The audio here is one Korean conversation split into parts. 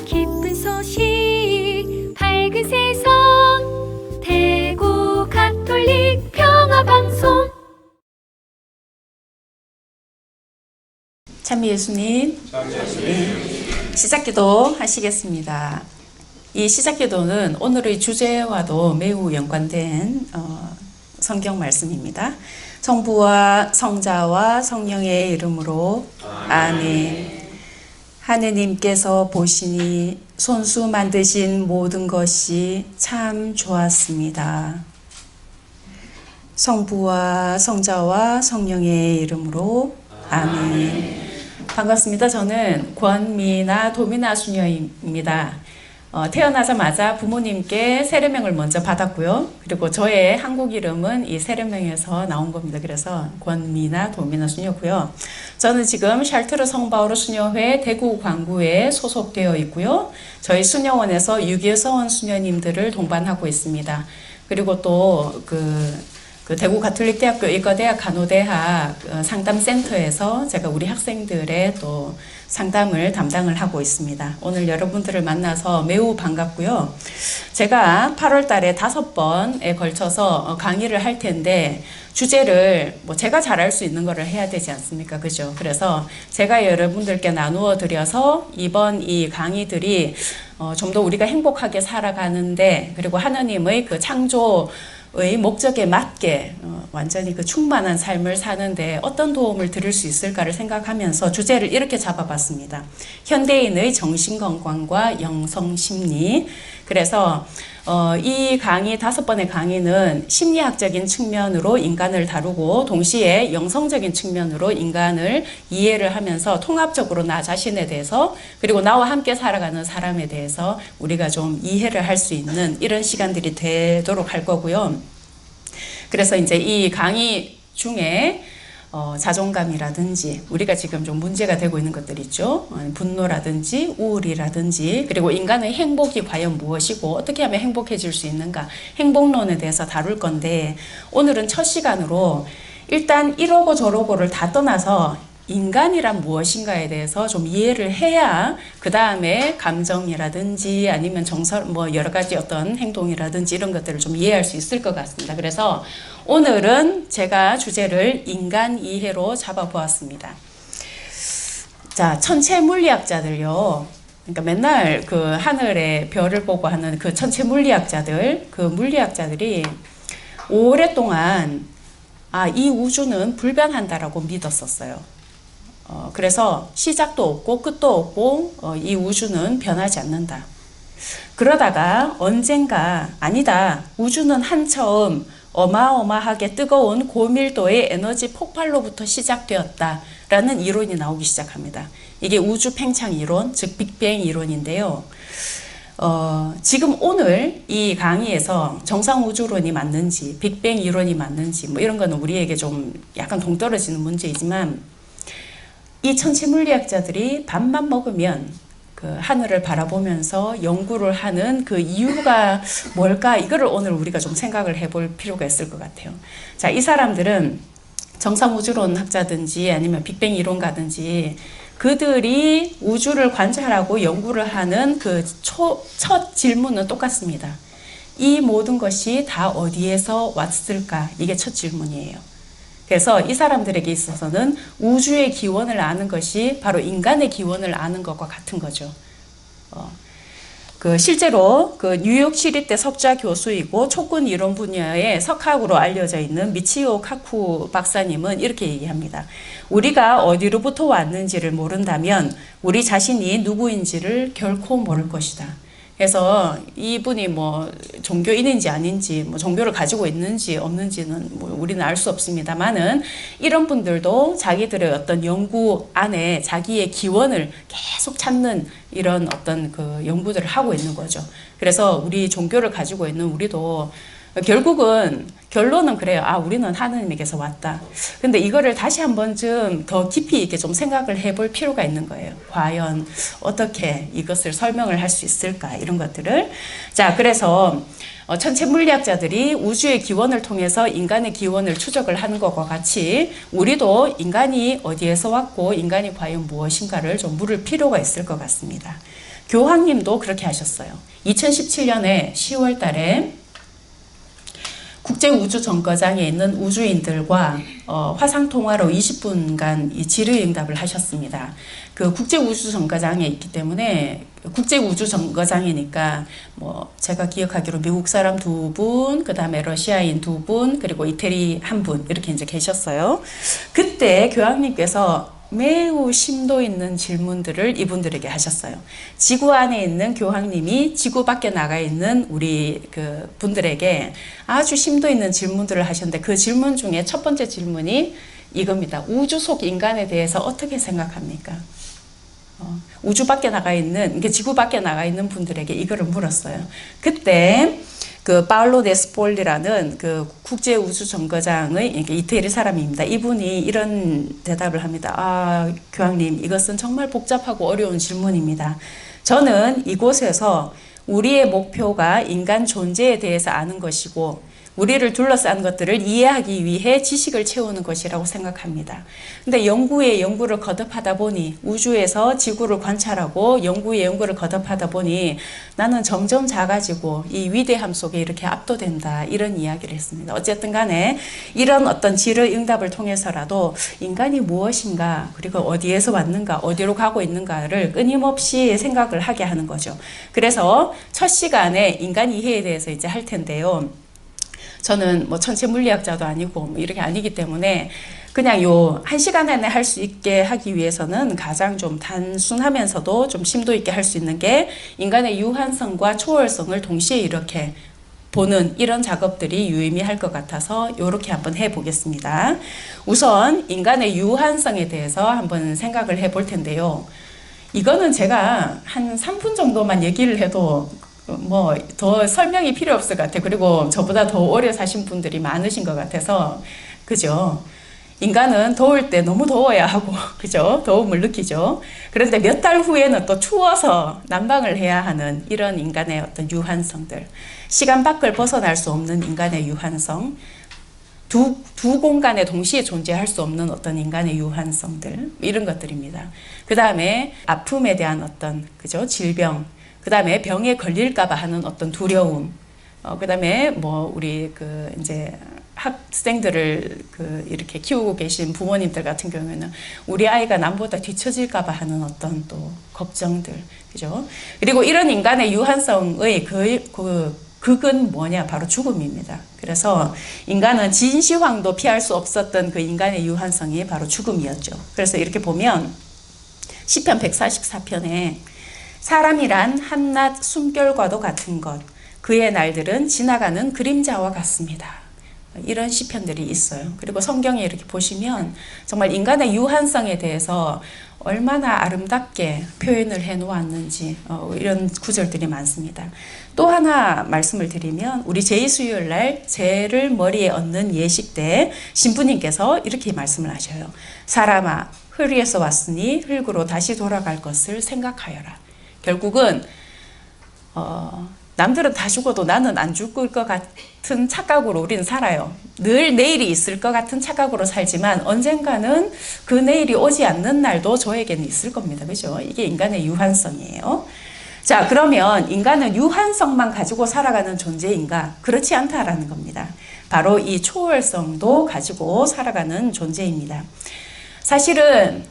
기쁜 소식 밝은 세상 대구 가톨릭 평화방송. 참미 예수님, 시작기도 하시겠습니다. 이 시작기도는 오늘의 주제와도 매우 연관된 성경 말씀입니다. 성부와 성자와 성령의 이름으로 아멘. 하느님께서 보시니 손수 만드신 모든 것이 참 좋았습니다. 성부와 성자와 성령의 이름으로 아멘. 반갑습니다. 저는 권미나 도미나 수녀입니다. 태어나자마자 부모님께 세례명을 먼저 받았고요. 그리고 저의 한국 이름은 이 세례명에서 나온 겁니다. 그래서 권미나 도미나 수녀고요. 저는 지금 샬트르 성바오로 수녀회 대구 광구에 소속되어 있고요. 저희 수녀원에서 6.25 서원 수녀님들을 동반하고 있습니다. 그리고 또 그 대구 가톨릭대학교 의과대학 간호대학 상담센터에서 제가 우리 학생들의 또 상담을 담당을 하고 있습니다. 오늘 여러분들을 만나서 매우 반갑고요. 제가 8월 달에 5번에 걸쳐서 강의를 할 텐데 주제를 뭐 제가 잘할 수 있는 거를 해야 되지 않습니까? 그죠? 그래서 제가 여러분들께 나누어 드려서 이번 이 강의들이 좀 더 우리가 행복하게 살아가는데, 그리고 하나님의 그 창조의 목적에 맞게 완전히 그 충만한 삶을 사는데 어떤 도움을 드릴 수 있을까를 생각하면서 주제를 이렇게 잡아봤습니다. 현대인의 정신건강과 영성심리. 그래서 이 강의 5번의 강의는 심리학적인 측면으로 인간을 다루고 동시에 영성적인 측면으로 인간을 이해를 하면서 통합적으로 나 자신에 대해서, 그리고 나와 함께 살아가는 사람에 대해서 우리가 좀 이해를 할 수 있는 이런 시간들이 되도록 할 거고요. 그래서 이제 이 강의 중에 자존감이라든지 우리가 지금 좀 문제가 되고 있는 것들 있죠. 분노라든지 우울이라든지, 그리고 인간의 행복이 과연 무엇이고 어떻게 하면 행복해질 수 있는가, 행복론에 대해서 다룰 건데, 오늘은 첫 시간으로 일단 이러고 저러고를 다 떠나서 인간이란 무엇인가에 대해서 좀 이해를 해야 그 다음에 감정이라든지 아니면 정서, 뭐 여러 가지 어떤 행동이라든지 이런 것들을 좀 이해할 수 있을 것 같습니다. 그래서 오늘은 제가 주제를 인간 이해로 잡아보았습니다. 자, 천체 물리학자들요. 그러니까 맨날 그 하늘의 별을 보고 하는 그 천체 물리학자들, 그 물리학자들이 오랫동안 이 우주는 불변한다라고 믿었었어요. 그래서 시작도 없고 끝도 없고 이 우주는 변하지 않는다. 그러다가 언젠가 아니다, 우주는 한처음 어마어마하게 뜨거운 고밀도의 에너지 폭발로부터 시작되었다라는 이론이 나오기 시작합니다. 이게 우주 팽창 이론, 즉 빅뱅 이론인데요. 지금 오늘 이 강의에서 정상 우주론이 맞는지 빅뱅 이론이 맞는지 뭐 이런 거는 우리에게 좀 약간 동떨어지는 문제이지만, 이 천체 물리학자들이 밥만 먹으면 그 하늘을 바라보면서 연구를 하는 그 이유가 뭘까, 이거를 오늘 우리가 좀 생각을 해볼 필요가 있을 것 같아요. 자, 이 사람들은 정상 우주론 학자든지 아니면 빅뱅 이론가든지 그들이 우주를 관찰하고 연구를 하는 그 첫 질문은 똑같습니다. 이 모든 것이 다 어디에서 왔을까? 이게 첫 질문이에요. 그래서 이 사람들에게 있어서는 우주의 기원을 아는 것이 바로 인간의 기원을 아는 것과 같은 거죠. 실제로 그 뉴욕 시립대 석좌 교수이고 촉근 이론 분야의 석학으로 알려져 있는 미치오 카쿠 박사님은 이렇게 얘기합니다. 우리가 어디로부터 왔는지를 모른다면 우리 자신이 누구인지를 결코 모를 것이다. 그래서 이분이 뭐 종교인인지 아닌지, 뭐 종교를 가지고 있는지 없는지는 뭐 우리는 알 수 없습니다만은, 이런 분들도 자기들의 어떤 연구 안에 자기의 기원을 계속 찾는 이런 어떤 그 연구들을 하고 있는 거죠. 그래서 우리 종교를 가지고 있는 우리도 결국은 결론은 그래요. 우리는 하느님에게서 왔다. 근데 이거를 다시 한 번쯤 더 깊이 있게 좀 생각을 해볼 필요가 있는 거예요. 과연 어떻게 이것을 설명을 할 수 있을까, 이런 것들을. 자, 그래서 천체 물리학자들이 우주의 기원을 통해서 인간의 기원을 추적을 하는 것과 같이 우리도 인간이 어디에서 왔고 인간이 과연 무엇인가를 좀 물을 필요가 있을 것 같습니다. 교황님도 그렇게 하셨어요. 2017년에 10월 달에 국제우주정거장에 있는 우주인들과 화상통화로 20분간 이 질의응답을 하셨습니다. 그 국제우주정거장에 있기 때문에 국제우주정거장이니까 뭐 제가 기억하기로 미국 사람 2분, 그 다음에 러시아인 2분, 그리고 이태리 1분 이렇게 이제 계셨어요. 그때 교황님께서 매우 심도 있는 질문들을 이분들에게 하셨어요. 지구 안에 있는 교황님이 지구 밖에 나가 있는 우리 그 분들에게 아주 심도 있는 질문들을 하셨는데 그 질문 중에 첫 번째 질문이 이겁니다. 우주 속 인간에 대해서 어떻게 생각합니까? 우주 밖에 나가 있는, 지구 밖에 나가 있는 분들에게 이거를 물었어요. 그때 그 파울로 데스폴리라는 그 국제우주정거장의 이태리 사람입니다. 이분이 이런 대답을 합니다. 아, 교황님, 이것은 정말 복잡하고 어려운 질문입니다. 저는 이곳에서 우리의 목표가 인간 존재에 대해서 아는 것이고 우리를 둘러싼 것들을 이해하기 위해 지식을 채우는 것이라고 생각합니다. 근데 연구에 연구를 거듭하다 보니 우주에서 지구를 관찰하고 연구에 연구를 거듭하다 보니 나는 점점 작아지고 이 위대함 속에 이렇게 압도된다 이런 이야기를 했습니다. 어쨌든 간에 이런 어떤 질의응답을 통해서라도 인간이 무엇인가 그리고 어디에서 왔는가 어디로 가고 있는가를 끊임없이 생각을 하게 하는 거죠. 그래서 첫 시간에 인간 이해에 대해서 이제 할 텐데요. 저는 뭐 천체 물리학자도 아니고 뭐 이렇게 아니기 때문에 그냥 요 1시간 안에 할 수 있게 하기 위해서는 가장 좀 단순하면서도 좀 심도 있게 할 수 있는 게 인간의 유한성과 초월성을 동시에 이렇게 보는 이런 작업들이 유의미할 것 같아서 이렇게 한번 해보겠습니다. 우선 인간의 유한성에 대해서 한번 생각을 해볼 텐데요. 이거는 제가 한 3분 정도만 얘기를 해도 뭐 더 설명이 필요 없을 것 같아요. 그리고 저보다 더 오래 사신 분들이 많으신 것 같아서 그죠? 인간은 더울 때 너무 더워야 하고 그죠? 더움을 느끼죠. 그런데 몇 달 후에는 또 추워서 난방을 해야 하는 이런 인간의 어떤 유한성들, 시간 밖을 벗어날 수 없는 인간의 유한성, 두 공간에 동시에 존재할 수 없는 어떤 인간의 유한성들 이런 것들입니다. 그 다음에 아픔에 대한 어떤 그죠? 질병, 그 다음에 병에 걸릴까봐 하는 어떤 두려움, 그 다음에 뭐 우리 그 이제 학생들을 그 이렇게 키우고 계신 부모님들 같은 경우에는 우리 아이가 남보다 뒤처질까봐 하는 어떤 또 걱정들, 그죠? 그리고 이런 인간의 유한성의 극은 뭐냐? 바로 죽음입니다. 그래서 인간은 진시황도 피할 수 없었던 그 인간의 유한성이 바로 죽음이었죠. 그래서 이렇게 보면 시편 144편에 사람이란 한낮 숨결과도 같은 것, 그의 날들은 지나가는 그림자와 같습니다. 이런 시편들이 있어요. 그리고 성경에 이렇게 보시면 정말 인간의 유한성에 대해서 얼마나 아름답게 표현을 해 놓았는지 이런 구절들이 많습니다. 또 하나 말씀을 드리면 우리 제2수요일 날 죄를 머리에 얹는 예식 때 신부님께서 이렇게 말씀을 하셔요. 사람아, 흙 위에서 왔으니 흙으로 다시 돌아갈 것을 생각하여라. 결국은 남들은 다 죽어도 나는 안 죽을 것 같은 착각으로 우리는 살아요. 늘 내일이 있을 것 같은 착각으로 살지만 언젠가는 그 내일이 오지 않는 날도 저에게는 있을 겁니다. 그죠? 이게 인간의 유한성이에요. 자, 그러면 인간은 유한성만 가지고 살아가는 존재인가? 그렇지 않다라는 겁니다. 바로 이 초월성도 가지고 살아가는 존재입니다. 사실은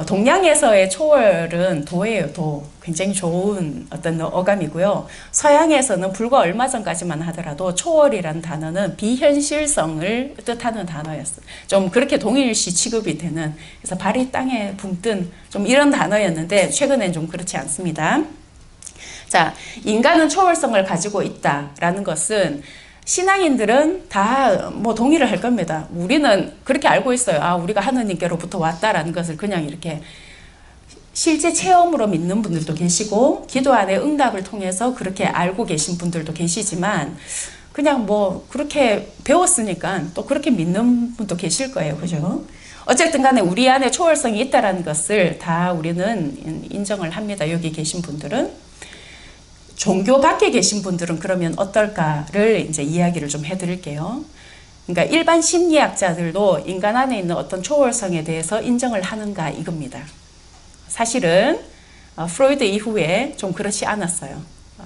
동양에서의 초월은 도예요, 도. 굉장히 좋은 어떤 어감이고요. 서양에서는 불과 얼마 전까지만 하더라도 초월이라는 단어는 비현실성을 뜻하는 단어였어요. 좀 그렇게 동일시 취급이 되는, 그래서 발이 땅에 붕뜬 좀 이런 단어였는데 최근엔 좀 그렇지 않습니다. 자, 인간은 초월성을 가지고 있다라는 것은 신앙인들은 다 뭐 동의를 할 겁니다. 우리는 그렇게 알고 있어요. 아, 우리가 하느님께로부터 왔다라는 것을 그냥 이렇게 실제 체험으로 믿는 분들도 계시고 기도 안에 응답을 통해서 그렇게 알고 계신 분들도 계시지만 그냥 뭐 그렇게 배웠으니까 또 그렇게 믿는 분도 계실 거예요. 그죠? 어쨌든 간에 우리 안에 초월성이 있다라는 것을 다 우리는 인정을 합니다. 여기 계신 분들은. 종교 밖에 계신 분들은 그러면 어떨까를 이제 이야기를 좀 해드릴게요. 그러니까 일반 심리학자들도 인간 안에 있는 어떤 초월성에 대해서 인정을 하는가 이겁니다. 사실은 프로이드 이후에 좀 그렇지 않았어요.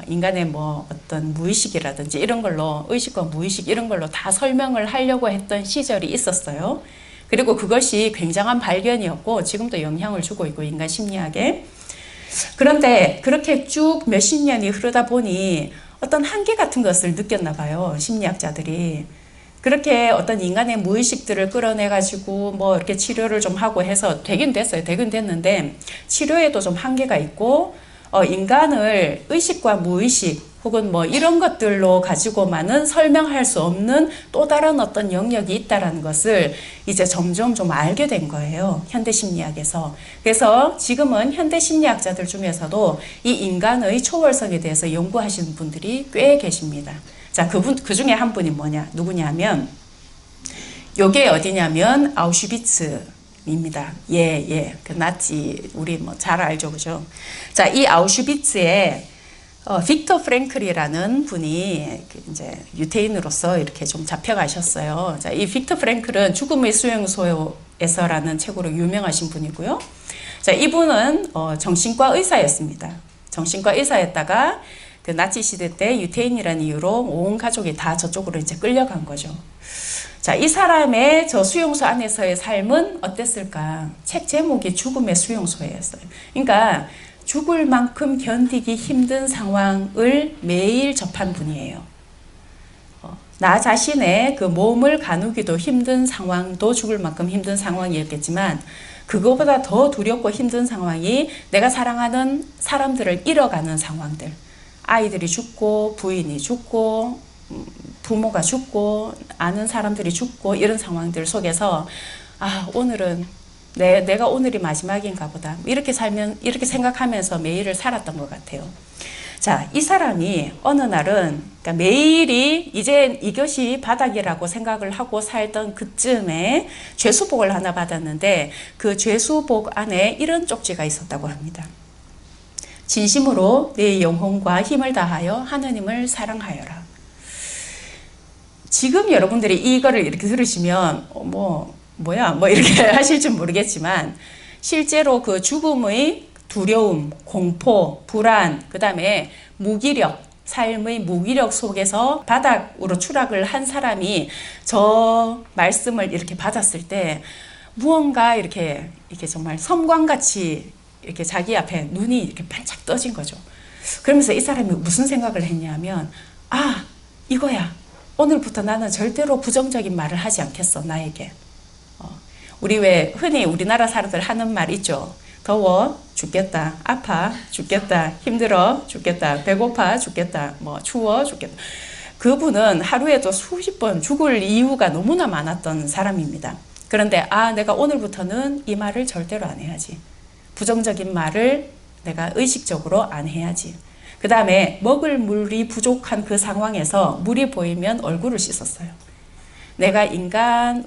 인간의 뭐 어떤 무의식이라든지 이런 걸로, 의식과 무의식 이런 걸로 다 설명을 하려고 했던 시절이 있었어요. 그리고 그것이 굉장한 발견이었고 지금도 영향을 주고 있고 인간 심리학에. 그런데 그렇게 쭉 몇십 년이 흐르다 보니 어떤 한계 같은 것을 느꼈나 봐요, 심리학자들이. 그렇게 어떤 인간의 무의식들을 끌어내가지고 뭐 이렇게 치료를 좀 하고 해서 되긴 됐어요. 되긴 됐는데 치료에도 좀 한계가 있고, 인간을 의식과 무의식 혹은 뭐 이런 것들로 가지고만은 설명할 수 없는 또 다른 어떤 영역이 있다라는 것을 이제 점점 좀 알게 된 거예요, 현대심리학에서. 그래서 지금은 현대심리학자들 중에서도 이 인간의 초월성에 대해서 연구하시는 분들이 꽤 계십니다. 자, 그 중에 한 분이 누구냐면, 요게 어디냐면, 아우슈비츠입니다. 그 나치, 우리 뭐 잘 알죠, 그죠? 자, 이 아우슈비츠에, 빅터 프랭클이라는 분이 이제 유태인으로서 이렇게 좀 잡혀가셨어요. 자, 이 빅터 프랭클은 죽음의 수용소에서라는 책으로 유명하신 분이고요. 자, 이분은, 정신과 의사였습니다. 정신과 의사였다가, 그 나치 시대 때 유태인이라는 이유로 온 가족이 다 저쪽으로 이제 끌려간 거죠. 자, 이 사람의 저 수용소 안에서의 삶은 어땠을까? 책 제목이 죽음의 수용소였어요. 그러니까 죽을 만큼 견디기 힘든 상황을 매일 접한 분이에요. 나 자신의 그 몸을 가누기도 힘든 상황도 죽을 만큼 힘든 상황이었겠지만, 그거보다 더 두렵고 힘든 상황이 내가 사랑하는 사람들을 잃어가는 상황들. 아이들이 죽고 부인이 죽고 부모가 죽고 아는 사람들이 죽고 이런 상황들 속에서 오늘은 내가 오늘이 마지막인가 보다 이렇게 생각하면서 매일을 살았던 것 같아요. 자, 이 사람이 어느 날은, 그러니까 매일이 이제 이것이 바닥이라고 생각을 하고 살던 그쯤에 죄수복을 하나 받았는데 그 죄수복 안에 이런 쪽지가 있었다고 합니다. 진심으로 내 영혼과 힘을 다하여 하느님을 사랑하여라. 지금 여러분들이 이거를 이렇게 들으시면 뭐야 이렇게 하실 줄 모르겠지만, 실제로 그 죽음의 두려움, 공포, 불안, 그 다음에 무기력, 삶의 무기력 속에서 바닥으로 추락을 한 사람이 저 말씀을 이렇게 받았을 때 무언가 이렇게 정말 섬광같이 이렇게 자기 앞에 눈이 이렇게 반짝 떠진 거죠. 그러면서 이 사람이 무슨 생각을 했냐면, 이거야. 오늘부터 나는 절대로 부정적인 말을 하지 않겠어, 나에게. 우리 왜 흔히 우리나라 사람들 하는 말 있죠. 더워 죽겠다, 아파 죽겠다, 힘들어 죽겠다, 배고파 죽겠다, 뭐 추워 죽겠다. 그분은 하루에도 수십 번 죽을 이유가 너무나 많았던 사람입니다. 그런데 내가 오늘부터는 이 말을 절대로 안 해야지. 부정적인 말을 내가 의식적으로 안 해야지. 그 다음에 먹을 물이 부족한 그 상황에서 물이 보이면 얼굴을 씻었어요. 내가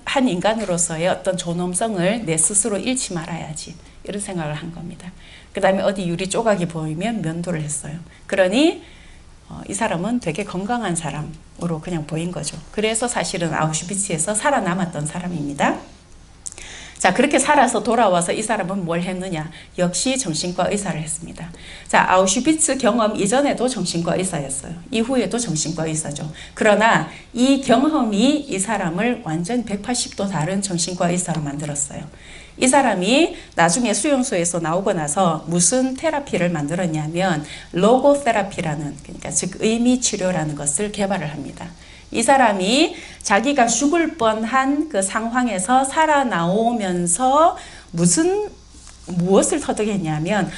한 인간으로서의 어떤 존엄성을 내 스스로 잃지 말아야지. 이런 생각을 한 겁니다. 그 다음에 어디 유리 조각이 보이면 면도를 했어요. 그러니 이 사람은 되게 건강한 사람으로 그냥 보인 거죠. 그래서 사실은 아우슈비츠에서 살아남았던 사람입니다. 자, 그렇게 살아서 돌아와서 이 사람은 뭘 했느냐? 역시 정신과 의사를 했습니다. 자, 아우슈비츠 경험 이전에도 정신과 의사였어요. 이후에도 정신과 의사죠. 그러나 이 경험이 이 사람을 완전 180도 다른 정신과 의사로 만들었어요. 이 사람이 나중에 수용소에서 나오고 나서 무슨 테라피를 만들었냐면 로고 테라피라는, 그러니까 즉 의미 치료라는 것을 개발을 합니다. 이 사람이 자기가 죽을 뻔한 그 상황에서 살아나오면서 무엇을 터득했냐면,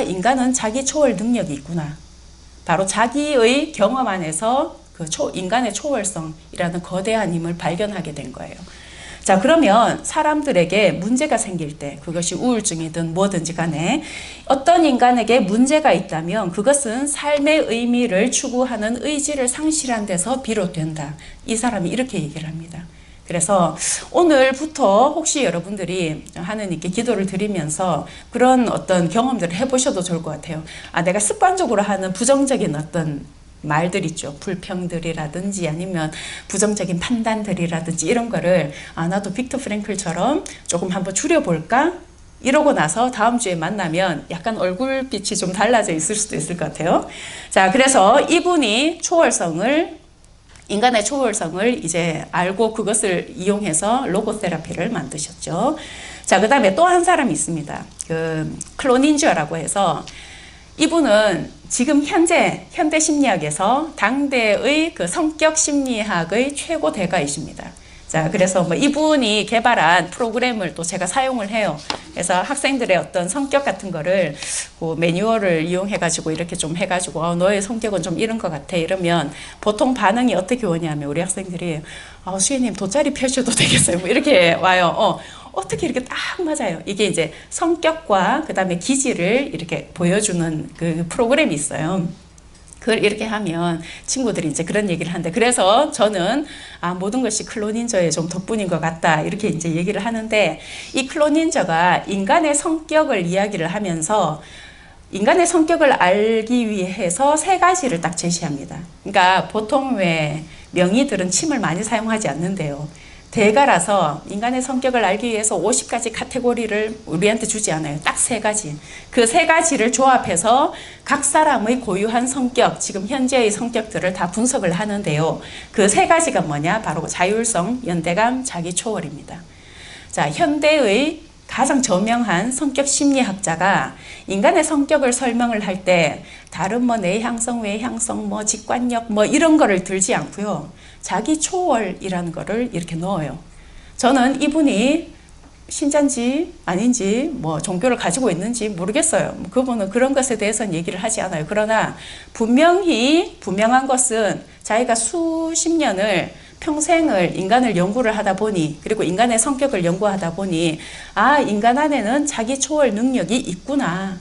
인간은 자기 초월 능력이 있구나. 바로 자기의 경험 안에서 그 인간의 초월성이라는 거대한 힘을 발견하게 된 거예요. 자, 그러면 사람들에게 문제가 생길 때, 그것이 우울증이든 뭐든지 간에 어떤 인간에게 문제가 있다면 그것은 삶의 의미를 추구하는 의지를 상실한 데서 비롯된다. 이 사람이 이렇게 얘기를 합니다. 그래서 오늘부터 혹시 여러분들이 하느님께 기도를 드리면서 그런 어떤 경험들을 해보셔도 좋을 것 같아요. 내가 습관적으로 하는 부정적인 어떤 말들 있죠. 불평들이라든지 아니면 부정적인 판단들이라든지 이런 거를 나도 빅터 프랭클처럼 조금 한번 줄여볼까? 이러고 나서 다음 주에 만나면 약간 얼굴빛이 좀 달라져 있을 수도 있을 것 같아요. 자, 그래서 이분이 인간의 초월성을 이제 알고 그것을 이용해서 로고 테라피를 만드셨죠. 자, 그 다음에 또 한 사람이 있습니다. 그 클로닌저라고 해서 이분은 지금 현대 심리학에서 당대의 그 성격 심리학의 최고 대가이십니다. 자, 그래서 뭐 이분이 개발한 프로그램을 또 제가 사용을 해요. 그래서 학생들의 어떤 성격 같은 거를 그 매뉴얼을 이용해가지고 이렇게 좀 해가지고 너의 성격은 좀 이런 것 같아 이러면 보통 반응이 어떻게 오냐면 우리 학생들이 수혜님 돗자리 펴셔도 되겠어요. 뭐 이렇게 와요. 어떻게 이렇게 딱 맞아요. 이게 이제 성격과 그 다음에 기질을 이렇게 보여주는 그 프로그램이 있어요. 그걸 이렇게 하면 친구들이 이제 그런 얘기를 하는데, 그래서 저는 모든 것이 클로닌저의 좀 덕분인 것 같다 이렇게 이제 얘기를 하는데, 이 클로닌저가 인간의 성격을 이야기를 하면서 인간의 성격을 알기 위해서 세 가지를 딱 제시합니다. 그러니까 보통 왜 명의들은 침을 많이 사용하지 않는데요. 대가라서 인간의 성격을 알기 위해서 50가지 카테고리를 우리한테 주지 않아요. 딱 세 가지. 그 세 가지를 조합해서 각 사람의 고유한 성격, 지금 현재의 성격들을 다 분석을 하는데요. 그 세 가지가 뭐냐? 바로 자율성, 연대감, 자기초월입니다. 자, 현대의 가장 저명한 성격 심리학자가 인간의 성격을 설명을 할 때 다른 뭐 내향성, 외향성, 뭐 직관력 뭐 이런 거를 들지 않고요. 자기 초월이라는 거를 이렇게 넣어요. 저는 이분이 신자인지 아닌지 뭐 종교를 가지고 있는지 모르겠어요. 그분은 그런 것에 대해서는 얘기를 하지 않아요. 그러나 분명한 것은 자기가 수십 년을 평생을 인간을 연구를 하다 보니, 그리고 인간의 성격을 연구하다 보니 인간 안에는 자기 초월 능력이 있구나.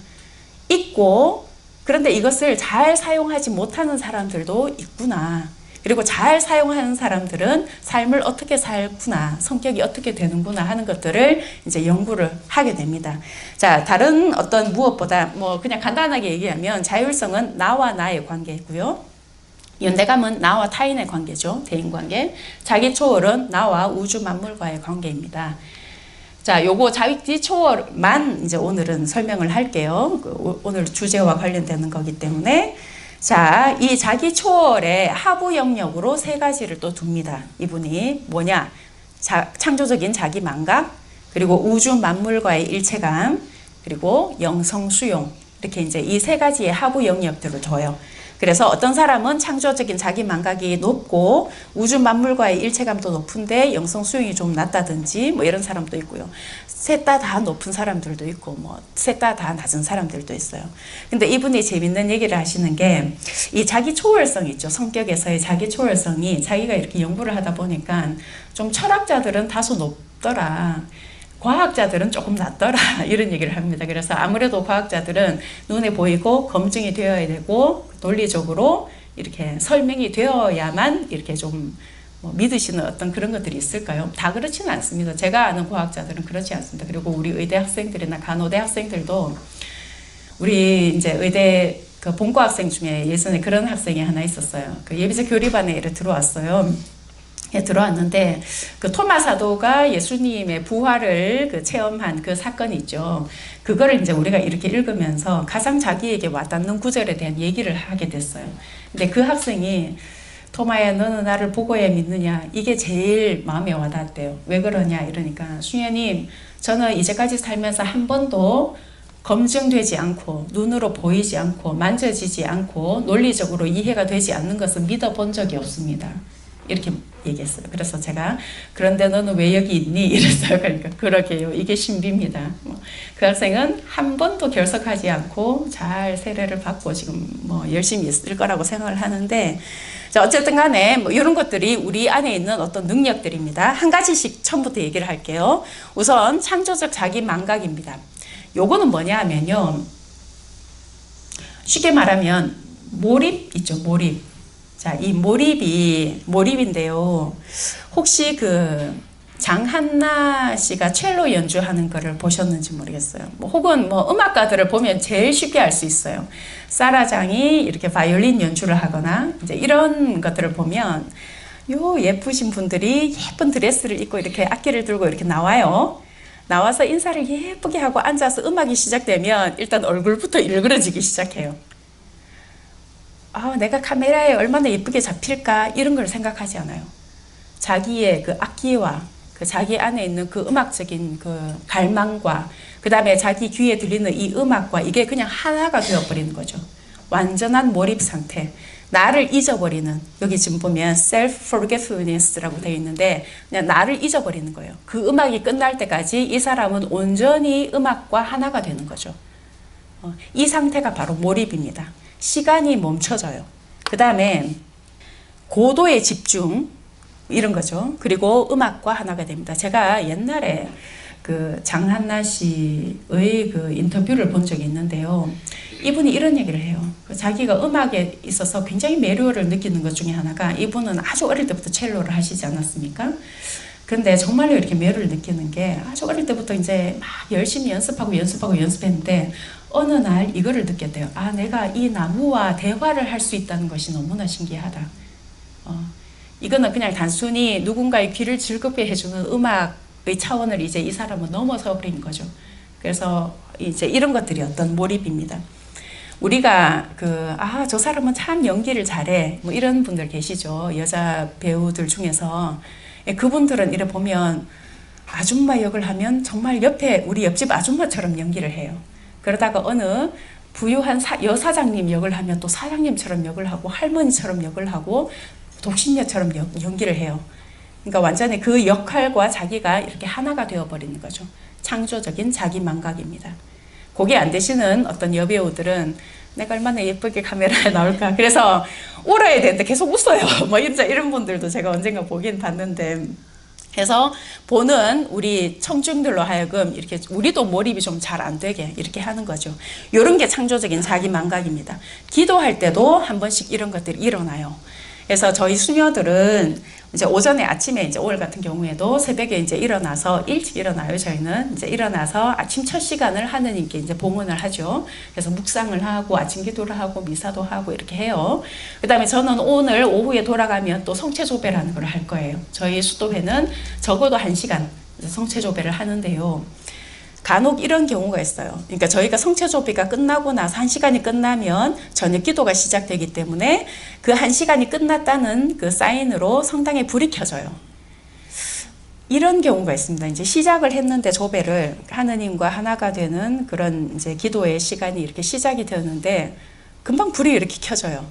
있고, 그런데 이것을 잘 사용하지 못하는 사람들도 있구나. 그리고 잘 사용하는 사람들은 삶을 어떻게 살구나, 성격이 어떻게 되는구나 하는 것들을 이제 연구를 하게 됩니다. 자, 다른 어떤 무엇보다 뭐 그냥 간단하게 얘기하면 자율성은 나와 나의 관계이고요. 연대감은 나와 타인의 관계죠. 대인관계. 자기초월은 나와 우주 만물과의 관계입니다. 자, 요거 자기초월만 이제 오늘은 설명을 할게요. 오늘 주제와 관련되는 거기 때문에. 자, 이 자기초월의 하부 영역으로 세 가지를 또 둡니다. 이분이 뭐냐? 창조적인 자기 망각, 그리고 우주 만물과의 일체감, 그리고 영성 수용. 이렇게 이제 이 세 가지의 하부 영역들을 둬요. 그래서 어떤 사람은 창조적인 자기 망각이 높고 우주 만물과의 일체감도 높은데 영성 수용이 좀 낮다든지 뭐 이런 사람도 있고요. 셋 다 높은 사람들도 있고 뭐 셋 다 낮은 사람들도 있어요. 근데 이분이 재밌는 얘기를 하시는 게 이 자기 초월성 있죠. 성격에서의 자기 초월성이 자기가 이렇게 연구를 하다 보니까 좀 철학자들은 다소 높더라. 과학자들은 조금 낮더라 이런 얘기를 합니다. 그래서 아무래도 과학자들은 눈에 보이고 검증이 되어야 되고 논리적으로 이렇게 설명이 되어야만 이렇게 좀 믿으시는 어떤 그런 것들이 있을까요? 다 그렇지는 않습니다. 제가 아는 과학자들은 그렇지 않습니다. 그리고 우리 의대 학생들이나 간호대 학생들도 우리 이제 의대 그 본과 학생 중에 예전에 그런 학생이 하나 있었어요. 그 예비적 교리반에 들어왔어요. 들어왔는데 그 토마 사도가 예수님의 부활을 그 체험한 그 사건이 있죠. 그거를 이제 우리가 이렇게 읽으면서 가장 자기에게 와닿는 구절에 대한 얘기를 하게 됐어요. 근데 그 학생이 토마야 너는 나를 보고야 믿느냐, 이게 제일 마음에 와닿대요. 왜 그러냐 이러니까 수녀님 저는 이제까지 살면서 한 번도 검증되지 않고 눈으로 보이지 않고 만져지지 않고 논리적으로 이해가 되지 않는 것을 믿어본 적이 없습니다. 이렇게 얘기했어요. 그래서 제가 그런데 너는 왜 여기 있니? 이랬어요. 그러니까 그러게요. 이게 신비입니다. 그 학생은 한 번도 결석하지 않고 잘 세례를 받고 지금 뭐 열심히 있을 거라고 생각을 하는데, 자, 어쨌든 간에 뭐 이런 것들이 우리 안에 있는 어떤 능력들입니다. 한 가지씩 처음부터 얘기를 할게요. 우선 창조적 자기 망각입니다. 요거는 뭐냐 하면요. 쉽게 말하면 몰입 있죠. 몰입. 자, 이 몰입인데요. 혹시 그 장한나 씨가 첼로 연주하는 거를 보셨는지 모르겠어요. 혹은 음악가들을 보면 제일 쉽게 알 수 있어요. 사라장이 이렇게 바이올린 연주를 하거나 이제 이런 것들을 보면 요 예쁘신 분들이 예쁜 드레스를 입고 이렇게 악기를 들고 이렇게 나와요. 나와서 인사를 예쁘게 하고 앉아서 음악이 시작되면 일단 얼굴부터 일그러지기 시작해요. 아, 내가 카메라에 얼마나 예쁘게 잡힐까 이런 걸 생각하지 않아요. 자기의 그 악기와 그 자기 안에 있는 그 음악적인 그 갈망과 그 다음에 자기 귀에 들리는 이 음악과 이게 그냥 하나가 되어버리는 거죠. 완전한 몰입 상태. 나를 잊어버리는, 여기 지금 보면 self-forgetfulness라고 되어 있는데 그냥 나를 잊어버리는 거예요. 그 음악이 끝날 때까지 이 사람은 온전히 음악과 하나가 되는 거죠. 이 상태가 바로 몰입입니다. 시간이 멈춰져요. 그 다음에 고도의 집중 이런 거죠. 그리고 음악과 하나가 됩니다. 제가 옛날에 그 장한나 씨의 그 인터뷰를 본 적이 있는데요. 이분이 이런 얘기를 해요. 자기가 음악에 있어서 굉장히 매료를 느끼는 것 중에 하나가, 이분은 아주 어릴 때부터 첼로를 하시지 않았습니까? 그런데 정말로 이렇게 매료를 느끼는 게 아주 어릴 때부터 이제 막 열심히 연습했는데 어느 날 이거를 느꼈대요. 아, 내가 이 나무와 대화를 할 수 있다는 것이 너무나 신기하다. 이거는 그냥 단순히 누군가의 귀를 즐겁게 해주는 음악의 차원을 이제 이 사람은 넘어서 버린 거죠. 그래서 이제 이런 것들이 어떤 몰입입니다. 우리가 저 사람은 참 연기를 잘해. 뭐 이런 분들 계시죠. 여자 배우들 중에서. 그분들은 이래 보면 아줌마 역을 하면 정말 옆에 우리 옆집 아줌마처럼 연기를 해요. 그러다가 어느 부유한 여사장님 역을 하면 또 사장님처럼 역을 하고 할머니처럼 역을 하고 독신녀처럼 연기를 해요. 그러니까 완전히 그 역할과 자기가 이렇게 하나가 되어버리는 거죠. 창조적인 자기 망각입니다. 그게 안 되시는 어떤 여배우들은 내가 얼마나 예쁘게 카메라에 나올까. 그래서 울어야 되는데 계속 웃어요. 뭐 이런 분들도 제가 언젠가 보긴 봤는데. 그래서 보는 우리 청중들로 하여금 이렇게 우리도 몰입이 좀 잘 안 되게 이렇게 하는 거죠. 이런 게 창조적인 자기 망각입니다. 기도할 때도 한 번씩 이런 것들이 일어나요. 그래서 저희 수녀들은 이제 오전에 아침에 이제 오늘 같은 경우에도 새벽에 이제 일어나서 일찍 일어나요. 저희는 이제 일어나서 아침 첫 시간을 하느님께 이제 봉헌을 하죠. 그래서 묵상을 하고 아침 기도를 하고 미사도 하고 이렇게 해요. 그다음에 저는 오늘 오후에 돌아가면 또 성체조배라는 걸 할 거예요. 저희 수도회는 적어도 1시간 성체조배를 하는데요. 간혹 이런 경우가 있어요. 그러니까 저희가 성체조배가 끝나고 나서 1시간이 끝나면 저녁 기도가 시작되기 때문에 그 1시간이 끝났다는 그 사인으로 성당에 불이 켜져요. 이런 경우가 있습니다. 이제 시작을 했는데 조배를 하느님과 하나가 되는 그런 이제 기도의 시간이 이렇게 시작이 되었는데 금방 불이 이렇게 켜져요.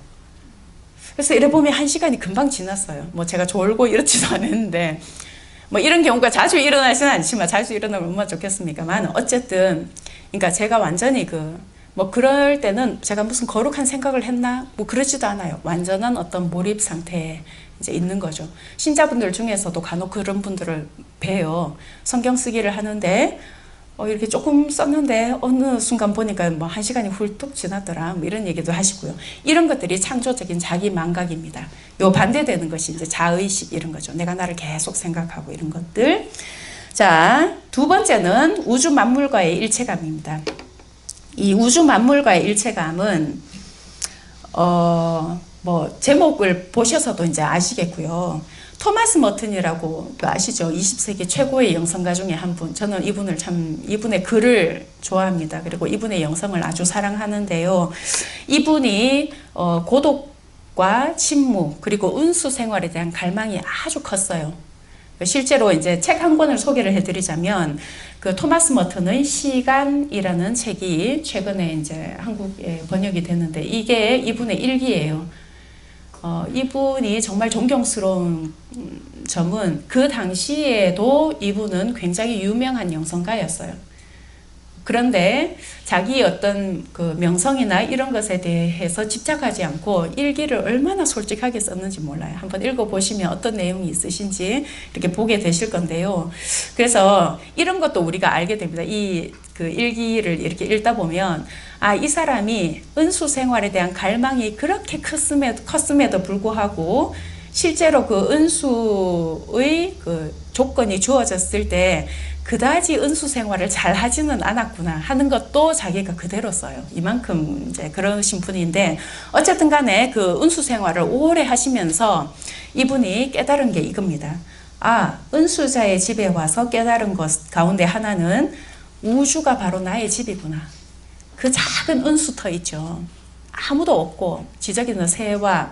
그래서 이래 보면 1시간이 금방 지났어요. 뭐 제가 졸고 이렇지도 않았는데 뭐 이런 경우가 자주 일어나지는 않지만 자주 일어나면 얼마나 좋겠습니까만 어쨌든 그러니까 제가 완전히 뭐 그럴 때는 제가 무슨 거룩한 생각을 했나 뭐 그러지도 않아요. 완전한 어떤 몰입 상태에 이제 있는 거죠. 신자분들 중에서도 간혹 그런 분들을 봬요. 성경 쓰기를 하는데 이렇게 조금 썼는데 어느 순간 보니까 뭐 1시간이 훌쩍 지났더라 뭐 이런 얘기도 하시고요. 이런 것들이 창조적인 자기 망각입니다. 요 반대되는 것이 이제 자의식 이런 거죠. 내가 나를 계속 생각하고 이런 것들. 자, 두 번째는 우주 만물과의 일체감입니다. 이 우주 만물과의 일체감은 뭐 제목을 보셔서도 이제 아시겠고요. 토마스 머튼이라고 아시죠? 20세기 최고의 영성가 중에 한 분. 저는 이분의 글을 좋아합니다. 그리고 이분의 영성을 아주 사랑하는데요. 이분이 고독과 침묵 그리고 은수 생활에 대한 갈망이 아주 컸어요. 실제로 이제 책 한 권을 소개를 해드리자면 그 토마스 머튼의 시간이라는 책이 최근에 이제 한국에 번역이 됐는데 이게 이분의 일기예요. 이분이 정말 존경스러운 점은 그 당시에도 이분은 굉장히 유명한 영성가였어요. 그런데 자기의 어떤 그 명성이나 이런 것에 대해서 집착하지 않고 일기를 얼마나 솔직하게 썼는지 몰라요. 한번 읽어보시면 어떤 내용이 있으신지 이렇게 보게 되실 건데요. 그래서 이런 것도 우리가 알게 됩니다. 그 일기를 이렇게 읽다 보면 이 사람이 은수 생활에 대한 갈망이 그렇게 컸음에도 불구하고 실제로 그 은수의 그 조건이 주어졌을 때 그다지 은수 생활을 잘 하지는 않았구나 하는 것도 자기가 그대로 써요. 이만큼 이제 그러신 분인데 어쨌든 간에 그 은수 생활을 오래 하시면서 이분이 깨달은 게 이겁니다. 은수자의 집에 와서 깨달은 것 가운데 하나는 우주가 바로 나의 집이구나. 그 작은 은수터 있죠. 아무도 없고 지저귀는 새와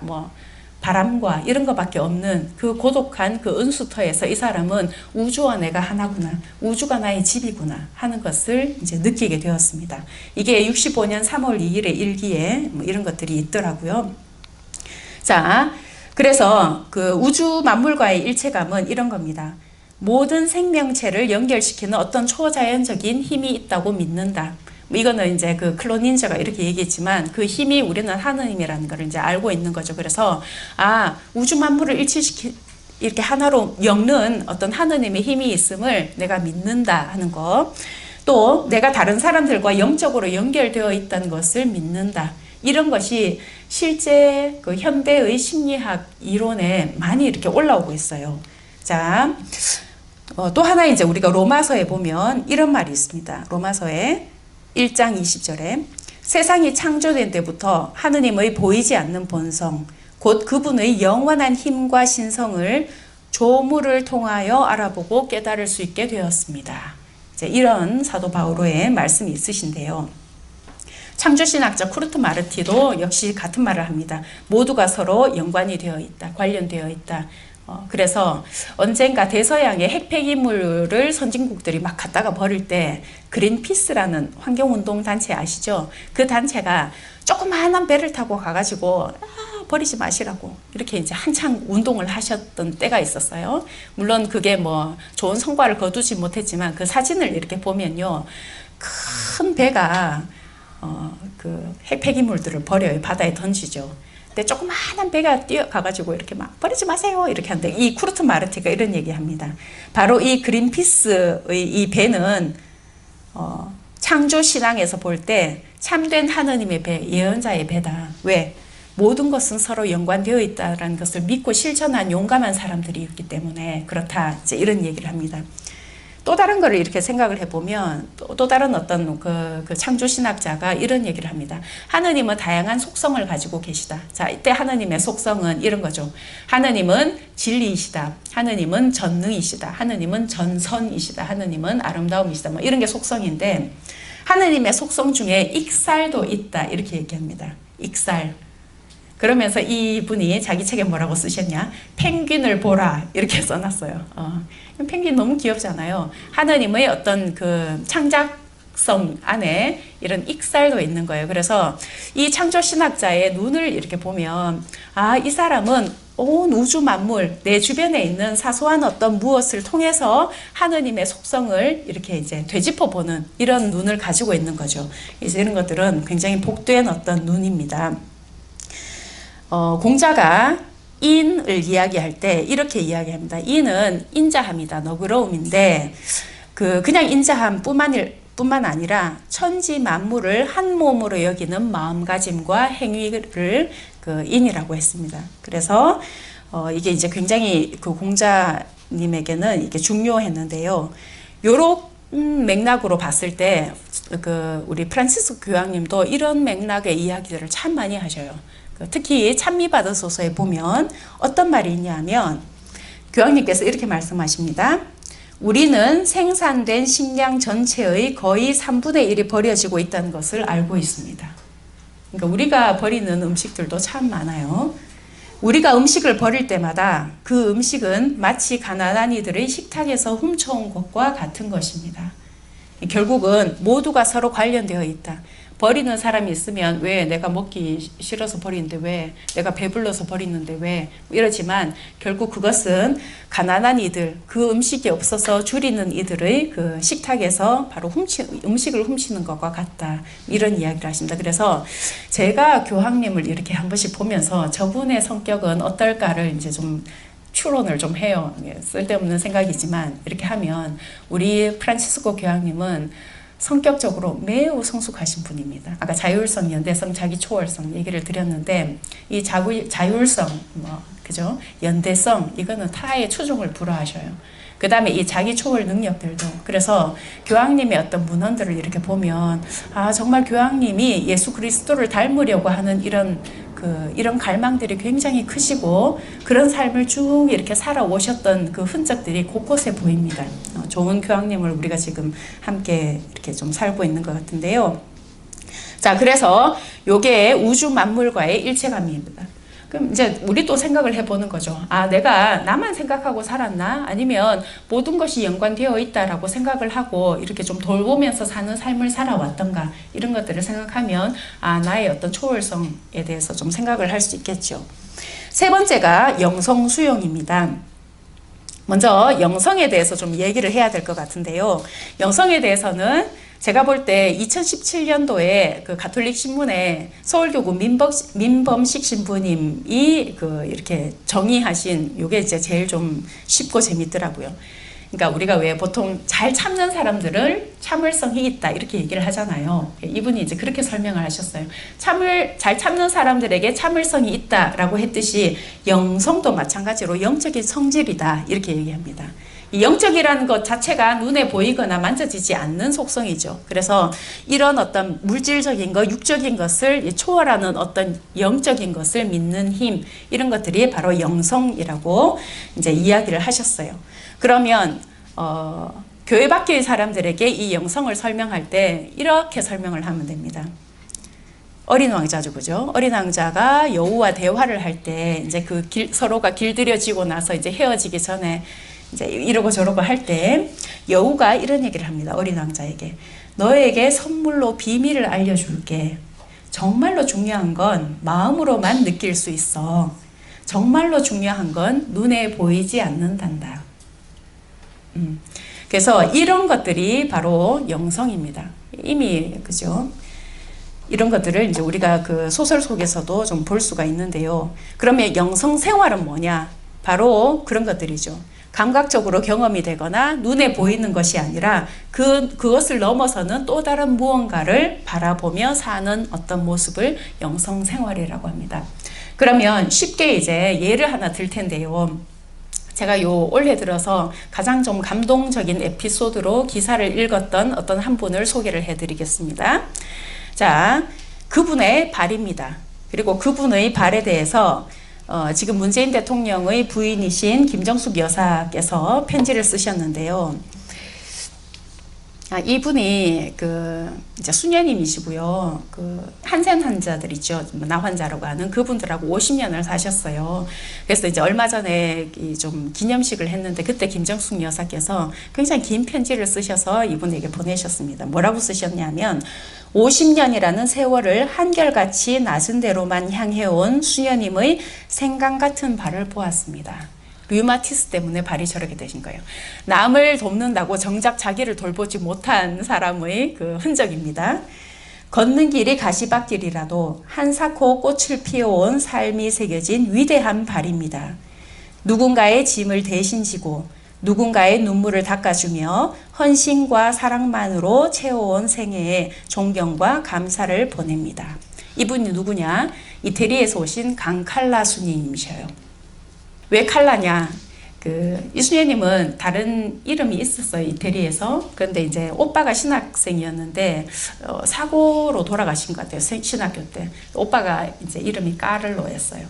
바람과 이런 것밖에 없는 그 고독한 그 은수터에서 이 사람은 우주와 내가 하나구나. 우주가 나의 집이구나 하는 것을 이제 느끼게 되었습니다. 이게 65년 3월 2일의 일기에 이런 것들이 있더라고요. 자, 그래서 그 우주 만물과의 일체감은 이런 겁니다. 모든 생명체를 연결시키는 어떤 초자연적인 힘이 있다고 믿는다. 이거는 이제 그 클로닌저가 이렇게 얘기했지만 그 힘이 우리는 하느님이라는 걸 이제 알고 있는 거죠. 그래서 우주 만물을 이렇게 하나로 엮는 어떤 하느님의 힘이 있음을 내가 믿는다 하는 거. 또 내가 다른 사람들과 영적으로 연결되어 있다는 것을 믿는다. 이런 것이 실제 그 현대의 심리학 이론에 많이 이렇게 올라오고 있어요. 자, 또 하나 이제 우리가 로마서에 보면 이런 말이 있습니다. 로마서에 1장 20절에 세상이 창조된 때부터 하느님의 보이지 않는 본성, 곧 그분의 영원한 힘과 신성을 조물을 통하여 알아보고 깨달을 수 있게 되었습니다. 이제 이런 사도 바오로의 말씀이 있으신데요. 창조신학자 쿠르트 마르티도 역시 같은 말을 합니다. 모두가 서로 연관이 되어 있다, 관련되어 있다. 그래서 언젠가 대서양의 핵폐기물을 선진국들이 막 갖다가 버릴 때 그린피스라는 환경운동 단체 아시죠? 그 단체가 조그마한 배를 타고 가가지고 버리지 마시라고 이렇게 이제 한창 운동을 하셨던 때가 있었어요. 물론 그게 좋은 성과를 거두지 못했지만 그 사진을 이렇게 보면요, 큰 배가 그 핵폐기물들을 버려요. 바다에 던지죠. 근데 조그마한 배가 뛰어가가지고 이렇게 막 버리지 마세요 이렇게 하는데 이 쿠르트 마르티가 이런 얘기합니다. 바로 이 그린피스의 이 배는 창조 신앙에서 볼 때 참된 하느님의 배, 예언자의 배다. 왜? 모든 것은 서로 연관되어 있다는 것을 믿고 실천한 용감한 사람들이 있기 때문에 그렇다. 이제 이런 얘기를 합니다. 또 다른 거를 이렇게 생각을 해보면 또 다른 어떤 그 창조신학자가 이런 얘기를 합니다. 하느님은 다양한 속성을 가지고 계시다. 자, 이때 하느님의 속성은 이런 거죠. 하느님은 진리이시다. 하느님은 전능이시다. 하느님은 전선이시다. 하느님은 아름다움이시다. 이런 게 속성인데 하느님의 속성 중에 익살도 있다. 이렇게 얘기합니다. 익살. 그러면서 이분이 자기 책에 뭐라고 쓰셨냐? 펭귄을 보라 이렇게 써놨어요. 펭귄 너무 귀엽잖아요. 하느님의 어떤 그 창작성 안에 이런 익살도 있는 거예요. 그래서 이 창조신학자의 눈을 이렇게 보면 이 사람은 온 우주 만물 내 주변에 있는 사소한 어떤 무엇을 통해서 하느님의 속성을 이렇게 이제 되짚어 보는 이런 눈을 가지고 있는 거죠. 그래서 이런 것들은 굉장히 복된 어떤 눈입니다. 공자가 인을 이야기할 때 이렇게 이야기합니다. 인은 인자함이다. 너그러움인데 그냥 인자함 뿐만 아니라 천지 만물을 한 몸으로 여기는 마음가짐과 행위를 그 인이라고 했습니다. 그래서 이게 이제 굉장히 그 공자님에게는 이게 중요했는데요. 요런 맥락으로 봤을 때 우리 프란치스코 교황님도 이런 맥락의 이야기들을 참 많이 하셔요. 특히 찬미받으소서에 보면 어떤 말이 있냐면 교황님께서 이렇게 말씀하십니다. 우리는 생산된 식량 전체의 거의 3분의 1이 버려지고 있다는 것을 알고 있습니다. 그러니까 우리가 버리는 음식들도 참 많아요. 우리가 음식을 버릴 때마다 그 음식은 마치 가난한 이들의 식탁에서 훔쳐온 것과 같은 것입니다. 결국은 모두가 서로 관련되어 있다. 버리는 사람이 있으면 왜 내가 먹기 싫어서 버리는데 왜 내가 배불러서 버리는데 왜 이러지만 결국 그것은 가난한 이들 그 음식이 없어서 줄이는 이들의 그 식탁에서 바로 음식을 훔치는 것과 같다 이런 이야기를 하십니다. 그래서 제가 교황님을 이렇게 한 번씩 보면서 저분의 성격은 어떨까를 이제 좀 추론을 좀 해요. 쓸데없는 생각이지만 이렇게 하면 우리 프란치스코 교황님은 성격적으로 매우 성숙하신 분입니다. 아까 자율성, 연대성, 자기초월성 얘기를 드렸는데 이 자율성, 그죠? 연대성 이거는 타의 추종을 불허하셔요. 그 다음에 이 자기 초월 능력들도. 그래서 교황님의 어떤 문헌들을 이렇게 보면, 아, 정말 교황님이 예수 그리스도를 닮으려고 하는 이런 갈망들이 굉장히 크시고, 그런 삶을 쭉 이렇게 살아오셨던 그 흔적들이 곳곳에 보입니다. 좋은 교황님을 우리가 지금 함께 이렇게 좀 살고 있는 것 같은데요. 자, 그래서 요게 우주 만물과의 일체감입니다. 그럼 이제 우리 또 생각을 해보는 거죠. 아, 내가 나만 생각하고 살았나? 아니면 모든 것이 연관되어 있다라고 생각을 하고 이렇게 좀 돌보면서 사는 삶을 살아왔던가? 이런 것들을 생각하면, 아, 나의 어떤 초월성에 대해서 좀 생각을 할 수 있겠죠. 세 번째가 영성 수용입니다. 먼저 영성에 대해서 좀 얘기를 해야 될 것 같은데요. 영성에 대해서는 제가 볼 때 2017년도에 그 가톨릭 신문에 서울교구 민범식 신부님이 이렇게 정의하신 요게 이제 제일 좀 쉽고 재밌더라고요. 그러니까 우리가 왜 보통 잘 참는 사람들을 참을성이 있다 이렇게 얘기를 하잖아요. 이분이 이제 그렇게 설명을 하셨어요. 잘 참는 사람들에게 참을성이 있다라고 했듯이 영성도 마찬가지로 영적인 성질이다 이렇게 얘기합니다. 이 영적이라는 것 자체가 눈에 보이거나 만져지지 않는 속성이죠. 그래서 이런 어떤 물질적인 것, 육적인 것을 초월하는 어떤 영적인 것을 믿는 힘, 이런 것들이 바로 영성이라고 이제 이야기를 하셨어요. 그러면 교회 밖의 사람들에게 이 영성을 설명할 때 이렇게 설명을 하면 됩니다. 어린 왕자죠, 그죠? 어린 왕자가 여우와 대화를 할 때 이제 서로가 길들여지고 나서 이제 헤어지기 전에 이제 이러고 저러고 할 때 여우가 이런 얘기를 합니다. 어린 왕자에게. 너에게 선물로 비밀을 알려줄게. 정말로 중요한 건 마음으로만 느낄 수 있어. 정말로 중요한 건 눈에 보이지 않는단다. 그래서 이런 것들이 바로 영성입니다. 이미, 그죠? 이런 것들을 이제 우리가 그 소설 속에서도 좀 볼 수가 있는데요. 그러면 영성 생활은 뭐냐? 바로 그런 것들이죠. 감각적으로 경험이 되거나 눈에 보이는 것이 아니라 그것을 넘어서는 또 다른 무언가를 바라보며 사는 어떤 모습을 영성 생활이라고 합니다. 그러면 쉽게 이제 예를 하나 들 텐데요. 제가 올해 들어서 가장 좀 감동적인 에피소드로 기사를 읽었던 어떤 한 분을 소개를 해드리겠습니다. 자, 그분의 발입니다. 그리고 그분의 발에 대해서 지금 문재인 대통령의 부인이신 김정숙 여사께서 편지를 쓰셨는데요. 이분이 이제 수녀님이시고요. 한센 환자들 있죠. 나 환자라고 하는 그분들하고 50년을 사셨어요. 그래서 이제 얼마 전에 좀 기념식을 했는데 그때 김정숙 여사께서 굉장히 긴 편지를 쓰셔서 이분에게 보내셨습니다. 뭐라고 쓰셨냐면 50년이라는 세월을 한결같이 낮은 데로만 향해온 수녀님의 생강 같은 발을 보았습니다. 류마티스 때문에 발이 저렇게 되신 거예요. 남을 돕는다고 정작 자기를 돌보지 못한 사람의 그 흔적입니다. 걷는 길이 가시밭길이라도 한사코 꽃을 피워온 삶이 새겨진 위대한 발입니다. 누군가의 짐을 대신 지고 누군가의 눈물을 닦아주며 헌신과 사랑만으로 채워온 생애에 존경과 감사를 보냅니다. 이분이 누구냐? 이태리에서 오신 강칼라 수녀님이셔요. 왜 칼라냐? 이수녀님은 다른 이름이 있었어요, 이태리에서. 그런데 이제 오빠가 신학생이었는데, 사고로 돌아가신 것 같아요, 신학교 때. 오빠가 이제 이름이 까를로였어요.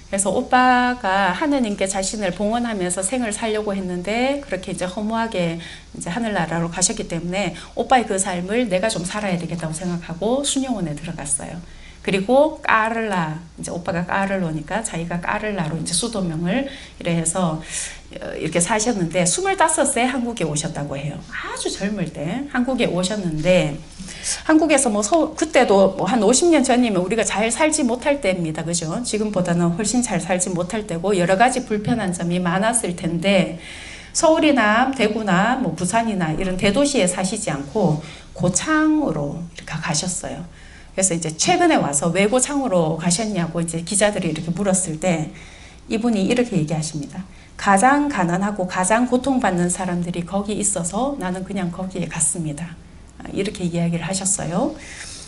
그래서 오빠가 하느님께 자신을 봉헌하면서 생을 살려고 했는데, 그렇게 이제 허무하게 이제 하늘나라로 가셨기 때문에, 오빠의 그 삶을 내가 좀 살아야 되겠다고 생각하고 수녀원에 들어갔어요. 그리고 까를라, 이제 오빠가 까를로니까 자기가 까를라로 이제 수도명을 이래 해서 이렇게 사셨는데 25세 한국에 오셨다고 해요. 아주 젊을 때 한국에 오셨는데 한국에서 그때도 한 50년 전이면 우리가 잘 살지 못할 때입니다. 그죠? 지금보다는 훨씬 잘 살지 못할 때고 여러 가지 불편한 점이 많았을 텐데 서울이나 대구나 부산이나 이런 대도시에 사시지 않고 고창으로 이렇게 가셨어요. 그래서 이제 최근에 와서 왜 고창으로 가셨냐고 이제 기자들이 이렇게 물었을 때 이분이 이렇게 얘기하십니다. 가장 가난하고 가장 고통받는 사람들이 거기 있어서 나는 그냥 거기에 갔습니다. 이렇게 이야기를 하셨어요.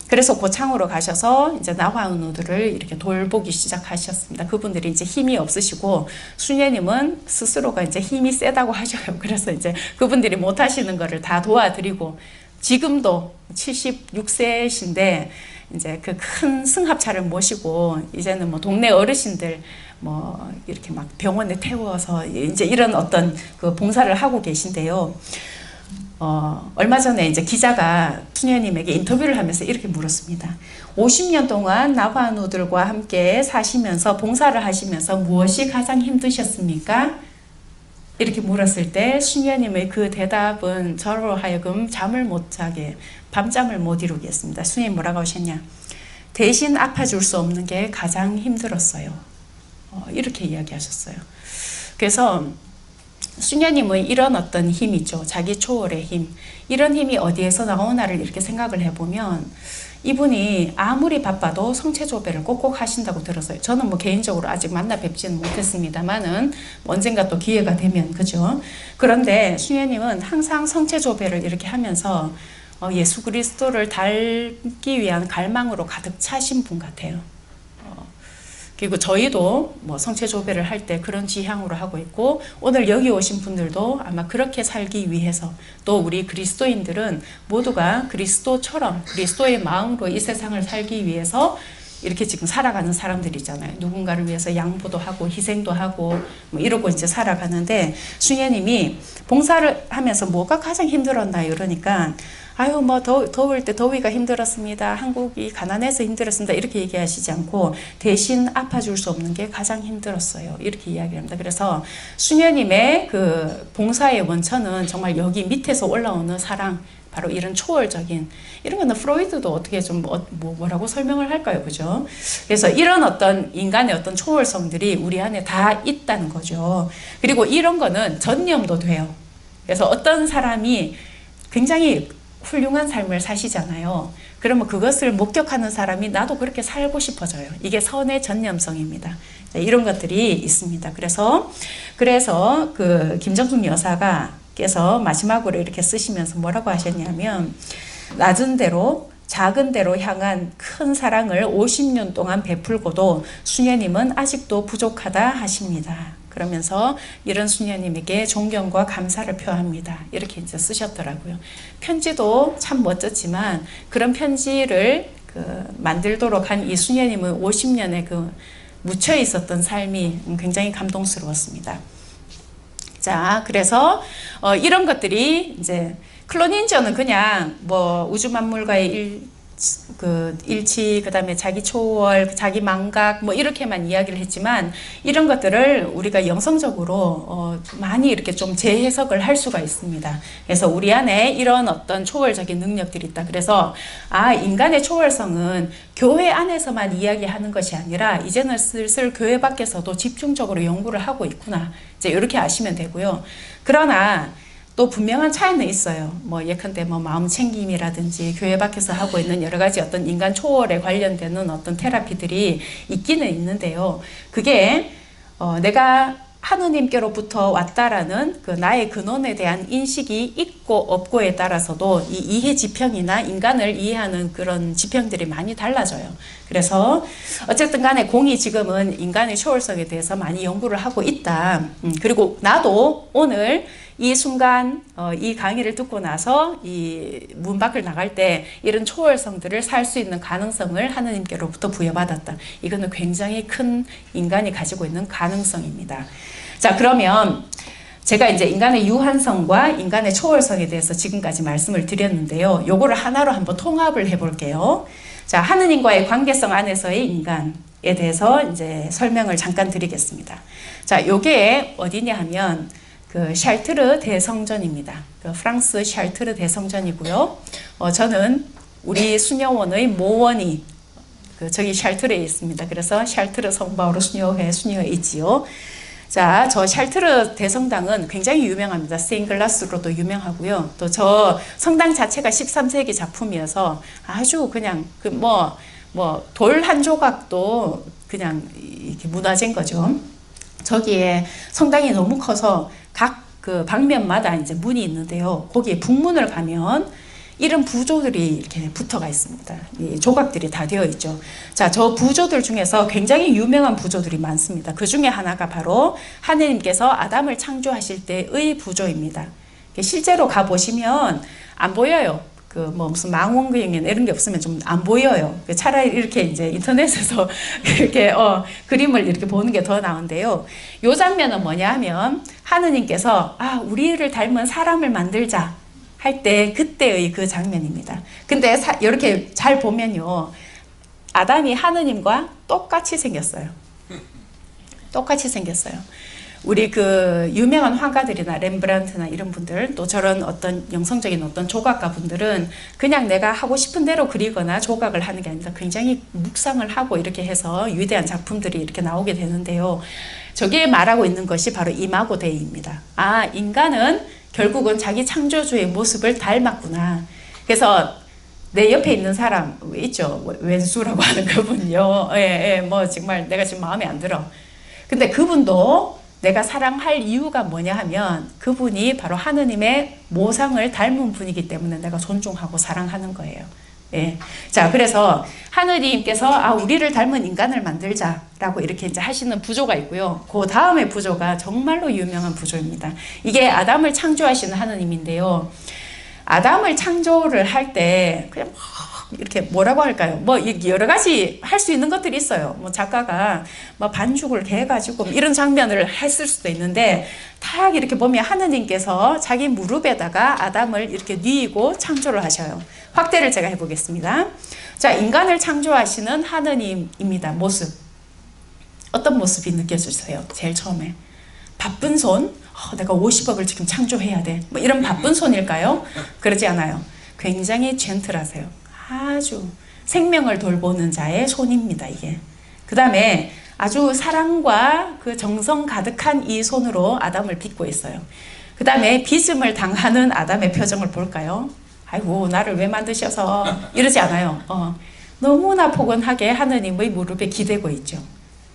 그래서 고창으로 가셔서 이제 나화원우들을 이렇게 돌보기 시작하셨습니다. 그분들이 이제 힘이 없으시고 수녀님은 스스로가 이제 힘이 세다고 하셔요. 그래서 이제 그분들이 못 하시는 거를 다 도와드리고 지금도 76세신데 이제 그 큰 승합차를 모시고 이제는 뭐 동네 어르신들 뭐 이렇게 막 병원에 태워서 이제 이런 어떤 그 봉사를 하고 계신데요. 얼마 전에 이제 기자가 수녀님에게 인터뷰를 하면서 이렇게 물었습니다. 50년 동안 나화누들과 함께 사시면서 봉사를 하시면서 무엇이 가장 힘드셨습니까? 이렇게 물었을 때 수녀님의 그 대답은 저로 하여금 잠을 못 자게, 밤잠을 못 이루게 했습니다. 수녀님 뭐라고 하셨냐? 대신 아파줄 수 없는 게 가장 힘들었어요. 이렇게 이야기하셨어요. 그래서 수녀님의 이런 어떤 힘이죠. 자기 초월의 힘. 이런 힘이 어디에서 나오나를 이렇게 생각을 해보면 이분이 아무리 바빠도 성체조배를 꼭꼭 하신다고 들었어요. 저는 뭐 개인적으로 아직 만나 뵙지는 못했습니다만은 언젠가 또 기회가 되면 그죠. 그런데 수녀님은 항상 성체조배를 이렇게 하면서 예수 그리스도를 닮기 위한 갈망으로 가득 차신 분 같아요. 그리고 저희도 뭐 성체조배를 할 때 그런 지향으로 하고 있고 오늘 여기 오신 분들도 아마 그렇게 살기 위해서 또 우리 그리스도인들은 모두가 그리스도처럼 그리스도의 마음으로 이 세상을 살기 위해서 이렇게 지금 살아가는 사람들이잖아요. 누군가를 위해서 양보도 하고 희생도 하고 뭐 이러고 이제 살아가는데 수녀님이 봉사를 하면서 뭐가 가장 힘들었나요? 그러니까 아유 뭐 더울 때 더위가 힘들었습니다. 한국이 가난해서 힘들었습니다. 이렇게 얘기하시지 않고 대신 아파줄 수 없는 게 가장 힘들었어요. 이렇게 이야기합니다. 그래서 수녀님의 그 봉사의 원천은 정말 여기 밑에서 올라오는 사랑, 바로 이런 초월적인 이런 거는 프로이드도 어떻게 좀 뭐라고 설명을 할까요, 그죠? 그래서 이런 어떤 인간의 어떤 초월성들이 우리 안에 다 있다는 거죠. 그리고 이런 거는 전념도 돼요. 그래서 어떤 사람이 굉장히 훌륭한 삶을 사시잖아요. 그러면 그것을 목격하는 사람이 나도 그렇게 살고 싶어져요. 이게 선의 전념성입니다. 이런 것들이 있습니다. 그래서 그 김정숙 여사께서 마지막으로 이렇게 쓰시면서 뭐라고 하셨냐면 낮은 대로 작은 대로 향한 큰 사랑을 50년 동안 베풀고도 수녀님은 아직도 부족하다 하십니다. 그러면서 이런 수녀님에게 존경과 감사를 표합니다. 이렇게 이제 쓰셨더라고요. 편지도 참 멋졌지만 그런 편지를 만들도록 한 이 수녀님의 50년의 그 묻혀 있었던 삶이 굉장히 감동스러웠습니다. 자, 그래서 이런 것들이 이제 클로닌저는 그냥 뭐 우주 만물과의 일치, 그 다음에 자기 초월, 자기 망각, 뭐 이렇게만 이야기를 했지만 이런 것들을 우리가 영성적으로 많이 이렇게 좀 재해석을 할 수가 있습니다. 그래서 우리 안에 이런 어떤 초월적인 능력들이 있다. 그래서 인간의 초월성은 교회 안에서만 이야기하는 것이 아니라 이제는 슬슬 교회 밖에서도 집중적으로 연구를 하고 있구나. 이제 이렇게 아시면 되고요. 그러나 또 분명한 차이는 있어요. 뭐 예컨대 뭐 마음 챙김이라든지 교회 밖에서 하고 있는 여러 가지 어떤 인간 초월에 관련되는 어떤 테라피들이 있기는 있는데요. 그게 내가 하느님께로부터 왔다라는 그 나의 근원에 대한 인식이 있고 없고에 따라서도 이 이해 지평이나 인간을 이해하는 그런 지평들이 많이 달라져요. 그래서 어쨌든 간에 공이 지금은 인간의 초월성에 대해서 많이 연구를 하고 있다. 그리고 나도 오늘 이 순간 이 강의를 듣고 나서 이 문 밖을 나갈 때 이런 초월성들을 살 수 있는 가능성을 하느님께로부터 부여받았다. 이거는 굉장히 큰 인간이 가지고 있는 가능성입니다. 자, 그러면 제가 이제 인간의 유한성과 인간의 초월성에 대해서 지금까지 말씀을 드렸는데요. 요거를 하나로 한번 통합을 해볼게요. 자, 하느님과의 관계성 안에서의 인간에 대해서 이제 설명을 잠깐 드리겠습니다. 자, 요게 어디냐 하면 그 샬트르 대성전입니다. 그 프랑스 샬트르 대성전이고요. 저는 우리 수녀원의 모원이 저기 샬트르에 있습니다. 그래서 샬트르 성바오로 수녀회 수녀에 있지요. 자, 저 샬트르 대성당은 굉장히 유명합니다. 스테인글라스로도 유명하고요. 또 저 성당 자체가 13세기 작품이어서 아주 그냥 돌 한 조각도 그냥 이렇게 문화재인 거죠. 저기에 성당이 너무 커서 각 그 방면마다 이제 문이 있는데요. 거기에 북문을 가면 이런 부조들이 이렇게 붙어가 있습니다. 이 조각들이 다 되어 있죠. 자, 저 부조들 중에서 굉장히 유명한 부조들이 많습니다. 그 중에 하나가 바로 하느님께서 아담을 창조하실 때의 부조입니다. 실제로 가 보시면 안 보여요. 그 뭐 무슨 망원경이나 이런 게 없으면 좀 안 보여요. 차라리 이렇게 이제 인터넷에서 이렇게 그림을 이렇게 보는 게 더 나은데요. 요 장면은 뭐냐면 하느님께서 우리를 닮은 사람을 만들자 할 때 그때의 그 장면입니다. 근데 이렇게 잘 보면요, 아담이 하느님과 똑같이 생겼어요. 똑같이 생겼어요. 우리 그 유명한 화가들이나 렘브란트나 이런 분들, 또 저런 어떤 영성적인 어떤 조각가 분들은 그냥 내가 하고 싶은 대로 그리거나 조각을 하는 게 아니라 굉장히 묵상을 하고 이렇게 해서 위대한 작품들이 이렇게 나오게 되는데요. 저게 말하고 있는 것이 바로 이마고 데이입니다. 인간은 결국은 자기 창조주의 모습을 닮았구나. 그래서 내 옆에 있는 사람 있죠, 왼수라고 하는 그분요. 뭐 정말 내가 지금 마음에 안 들어. 근데 그분도 내가 사랑할 이유가 뭐냐 하면 그분이 바로 하느님의 모상을 닮은 분이기 때문에 내가 존중하고 사랑하는 거예요. 자, 그래서 하느님께서 우리를 닮은 인간을 만들자라고 이렇게 이제 하시는 부조가 있고요. 그 다음에 부조가 정말로 유명한 부조입니다. 이게 아담을 창조하시는 하느님인데요. 아담을 창조를 할 때 그냥 이렇게 뭐라고 할까요? 뭐 여러 가지 할 수 있는 것들이 있어요. 뭐 작가가 뭐 반죽을 개가지고 이런 장면을 했을 수도 있는데, 딱 이렇게 보면 하느님께서 자기 무릎에다가 아담을 이렇게 뉘고 창조를 하셔요. 확대를 제가 해보겠습니다. 자, 인간을 창조하시는 하느님입니다. 모습. 어떤 모습이 느껴지세요? 제일 처음에. 바쁜 손? 내가 50억을 지금 창조해야 돼. 뭐 이런 바쁜 손일까요? 그러지 않아요. 굉장히 젠틀하세요. 아주 생명을 돌보는 자의 손입니다, 이게. 그 다음에 아주 사랑과 그 정성 가득한 이 손으로 아담을 빚고 있어요. 그 다음에 빚음을 당하는 아담의 표정을 볼까요? 아이고, 나를 왜 만드셔서 이러지 않아요. 너무나 포근하게 하느님의 무릎에 기대고 있죠.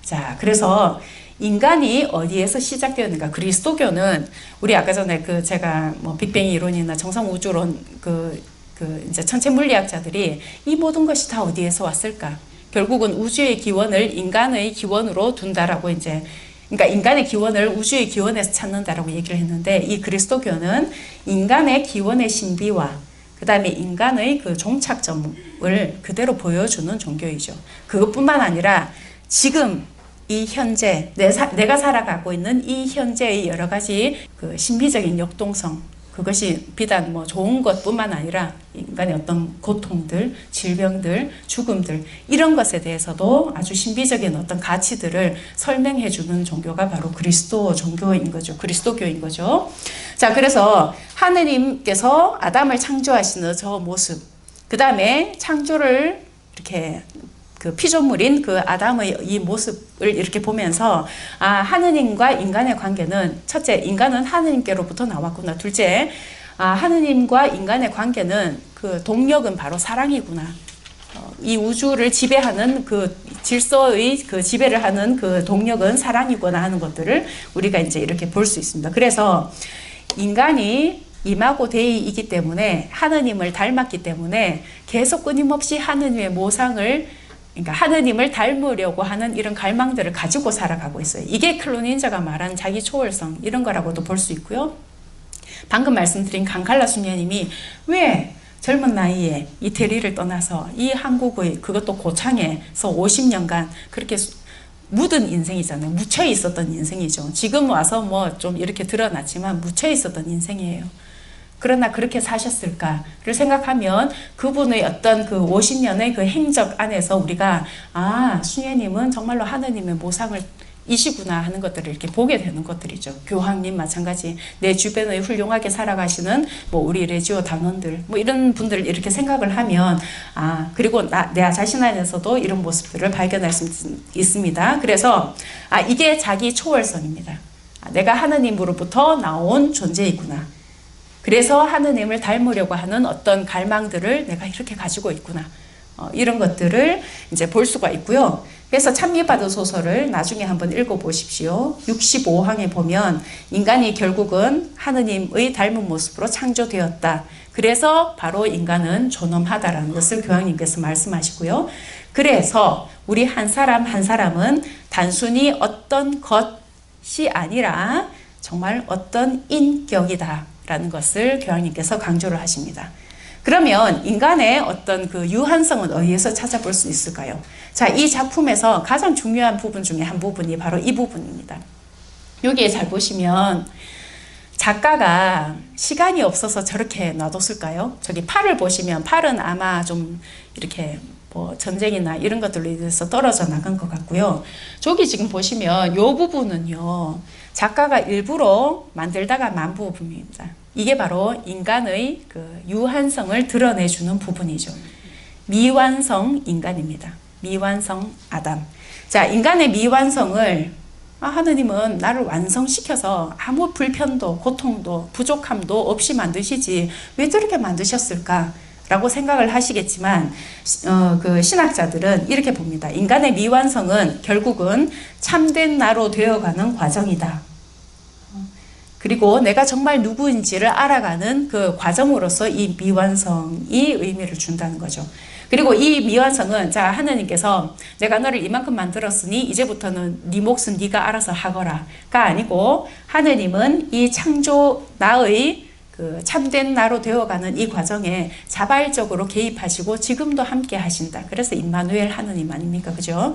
자, 그래서 인간이 어디에서 시작되었는가? 그리스도교는 우리 아까 전에 제가 뭐 빅뱅 이론이나 정상 우주론 이제 천체 물리학자들이 이 모든 것이 다 어디에서 왔을까? 결국은 우주의 기원을 인간의 기원으로 둔다라고 그러니까 인간의 기원을 우주의 기원에서 찾는다라고 얘기를 했는데, 이 그리스도교는 인간의 기원의 신비와 그 다음에 인간의 그 종착점을 그대로 보여주는 종교이죠. 그것뿐만 아니라 지금 이 현재 내가 살아가고 있는 이 현재의 여러 가지 그 신비적인 역동성, 그것이 비단 뭐 좋은 것뿐만 아니라 인간의 어떤 고통들, 질병들, 죽음들, 이런 것에 대해서도 아주 신비적인 어떤 가치들을 설명해 주는 종교가 바로 그리스도 종교인 거죠. 그리스도교인 거죠. 자, 그래서 하느님께서 아담을 창조하시는 저 모습, 그 다음에 창조를 이렇게 그 피조물인 그 아담의 이 모습을 이렇게 보면서 하느님과 인간의 관계는, 첫째, 인간은 하느님께로부터 나왔구나. 둘째, 하느님과 인간의 관계는 그 동력은 바로 사랑이구나. 이 우주를 지배하는 그 질서의 그 지배를 하는 그 동력은 사랑이구나 하는 것들을 우리가 이제 이렇게 볼 수 있습니다. 그래서 인간이 이마고 데이이기 때문에 하느님을 닮았기 때문에 계속 끊임없이 하느님의 모상을, 그러니까 하느님을 닮으려고 하는 이런 갈망들을 가지고 살아가고 있어요. 이게 클로닌저가 말한 자기 초월성, 이런 거라고도 볼 수 있고요. 방금 말씀드린 강칼라 수녀님이 왜 젊은 나이에 이태리를 떠나서 이 한국의, 그것도 고창에서 50년간 그렇게 묻은 인생이잖아요. 묻혀 있었던 인생이죠. 지금 와서 뭐 좀 이렇게 드러났지만 묻혀 있었던 인생이에요. 그러나 그렇게 사셨을까를 생각하면 그분의 어떤 그 50년의 그 행적 안에서 우리가 수녀님은 정말로 하느님의 모상을 이시구나 하는 것들을 이렇게 보게 되는 것들이죠. 교황님 마찬가지, 내 주변에 훌륭하게 살아가시는 뭐 우리 레지오 단원들, 뭐 이런 분들 이렇게 생각을 하면 그리고 내 자신 안에서도 이런 모습들을 발견할 수 있습니다. 그래서 이게 자기 초월성입니다. 내가 하느님으로부터 나온 존재이구나. 그래서 하느님을 닮으려고 하는 어떤 갈망들을 내가 이렇게 가지고 있구나. 이런 것들을 이제 볼 수가 있고요. 그래서 찬미받은 소설을 나중에 한번 읽어보십시오. 65항에 보면 인간이 결국은 하느님의 닮은 모습으로 창조되었다. 그래서 바로 인간은 존엄하다라는 것을 교황님께서 말씀하시고요. 그래서 우리 한 사람 한 사람은 단순히 어떤 것이 아니라 정말 어떤 인격이다라는 것을 교황님께서 강조를 하십니다. 그러면 인간의 어떤 그 유한성은 어디에서 찾아볼 수 있을까요? 자, 이 작품에서 가장 중요한 부분 중에 한 부분이 바로 이 부분입니다. 여기에 잘 보시면 작가가 시간이 없어서 저렇게 놔뒀을까요? 저기 팔을 보시면 팔은 아마 좀 이렇게 뭐 전쟁이나 이런 것들로 인해서 떨어져 나간 것 같고요. 저기 지금 보시면 이 부분은요, 작가가 일부러 만들다가 만 부분입니다. 이게 바로 인간의 그 유한성을 드러내주는 부분이죠. 미완성 인간입니다. 미완성 아담. 자, 인간의 미완성을 하느님은 나를 완성시켜서 아무 불편도 고통도 부족함도 없이 만드시지 왜 저렇게 만드셨을까? 라고 생각을 하시겠지만 그 신학자들은 이렇게 봅니다. 인간의 미완성은 결국은 참된 나로 되어가는 과정이다. 그리고 내가 정말 누구인지를 알아가는 그 과정으로서 이 미완성이 의미를 준다는 거죠. 그리고 이 미완성은 자, 하느님께서 내가 너를 이만큼 만들었으니 이제부터는 네 몫은 네가 알아서 하거라가 아니고, 하느님은 이 창조 나의 그 참된 나로 되어가는 이 과정에 자발적으로 개입하시고 지금도 함께 하신다. 그래서 임마누엘 하느님 아닙니까? 그죠?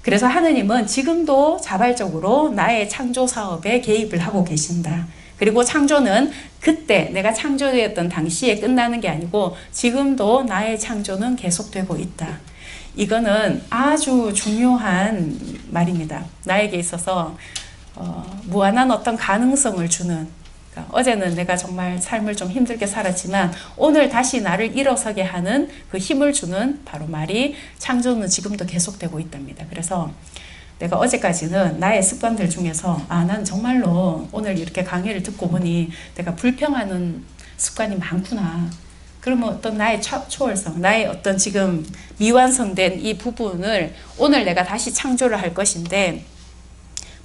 그래서 하느님은 지금도 자발적으로 나의 창조 사업에 개입을 하고 계신다. 그리고 창조는 그때 내가 창조되었던 당시에 끝나는 게 아니고 지금도 나의 창조는 계속되고 있다. 이거는 아주 중요한 말입니다. 나에게 있어서 무한한 어떤 가능성을 주는, 그러니까 어제는 내가 정말 삶을 좀 힘들게 살았지만 오늘 다시 나를 일어서게 하는 그 힘을 주는 바로 말이 창조는 지금도 계속되고 있답니다. 그래서 내가 어제까지는 나의 습관들 중에서 난 정말로 오늘 이렇게 강의를 듣고 보니 내가 불평하는 습관이 많구나. 그러면 어떤 나의 초월성, 나의 어떤 지금 미완성된 이 부분을 오늘 내가 다시 창조를 할 것인데,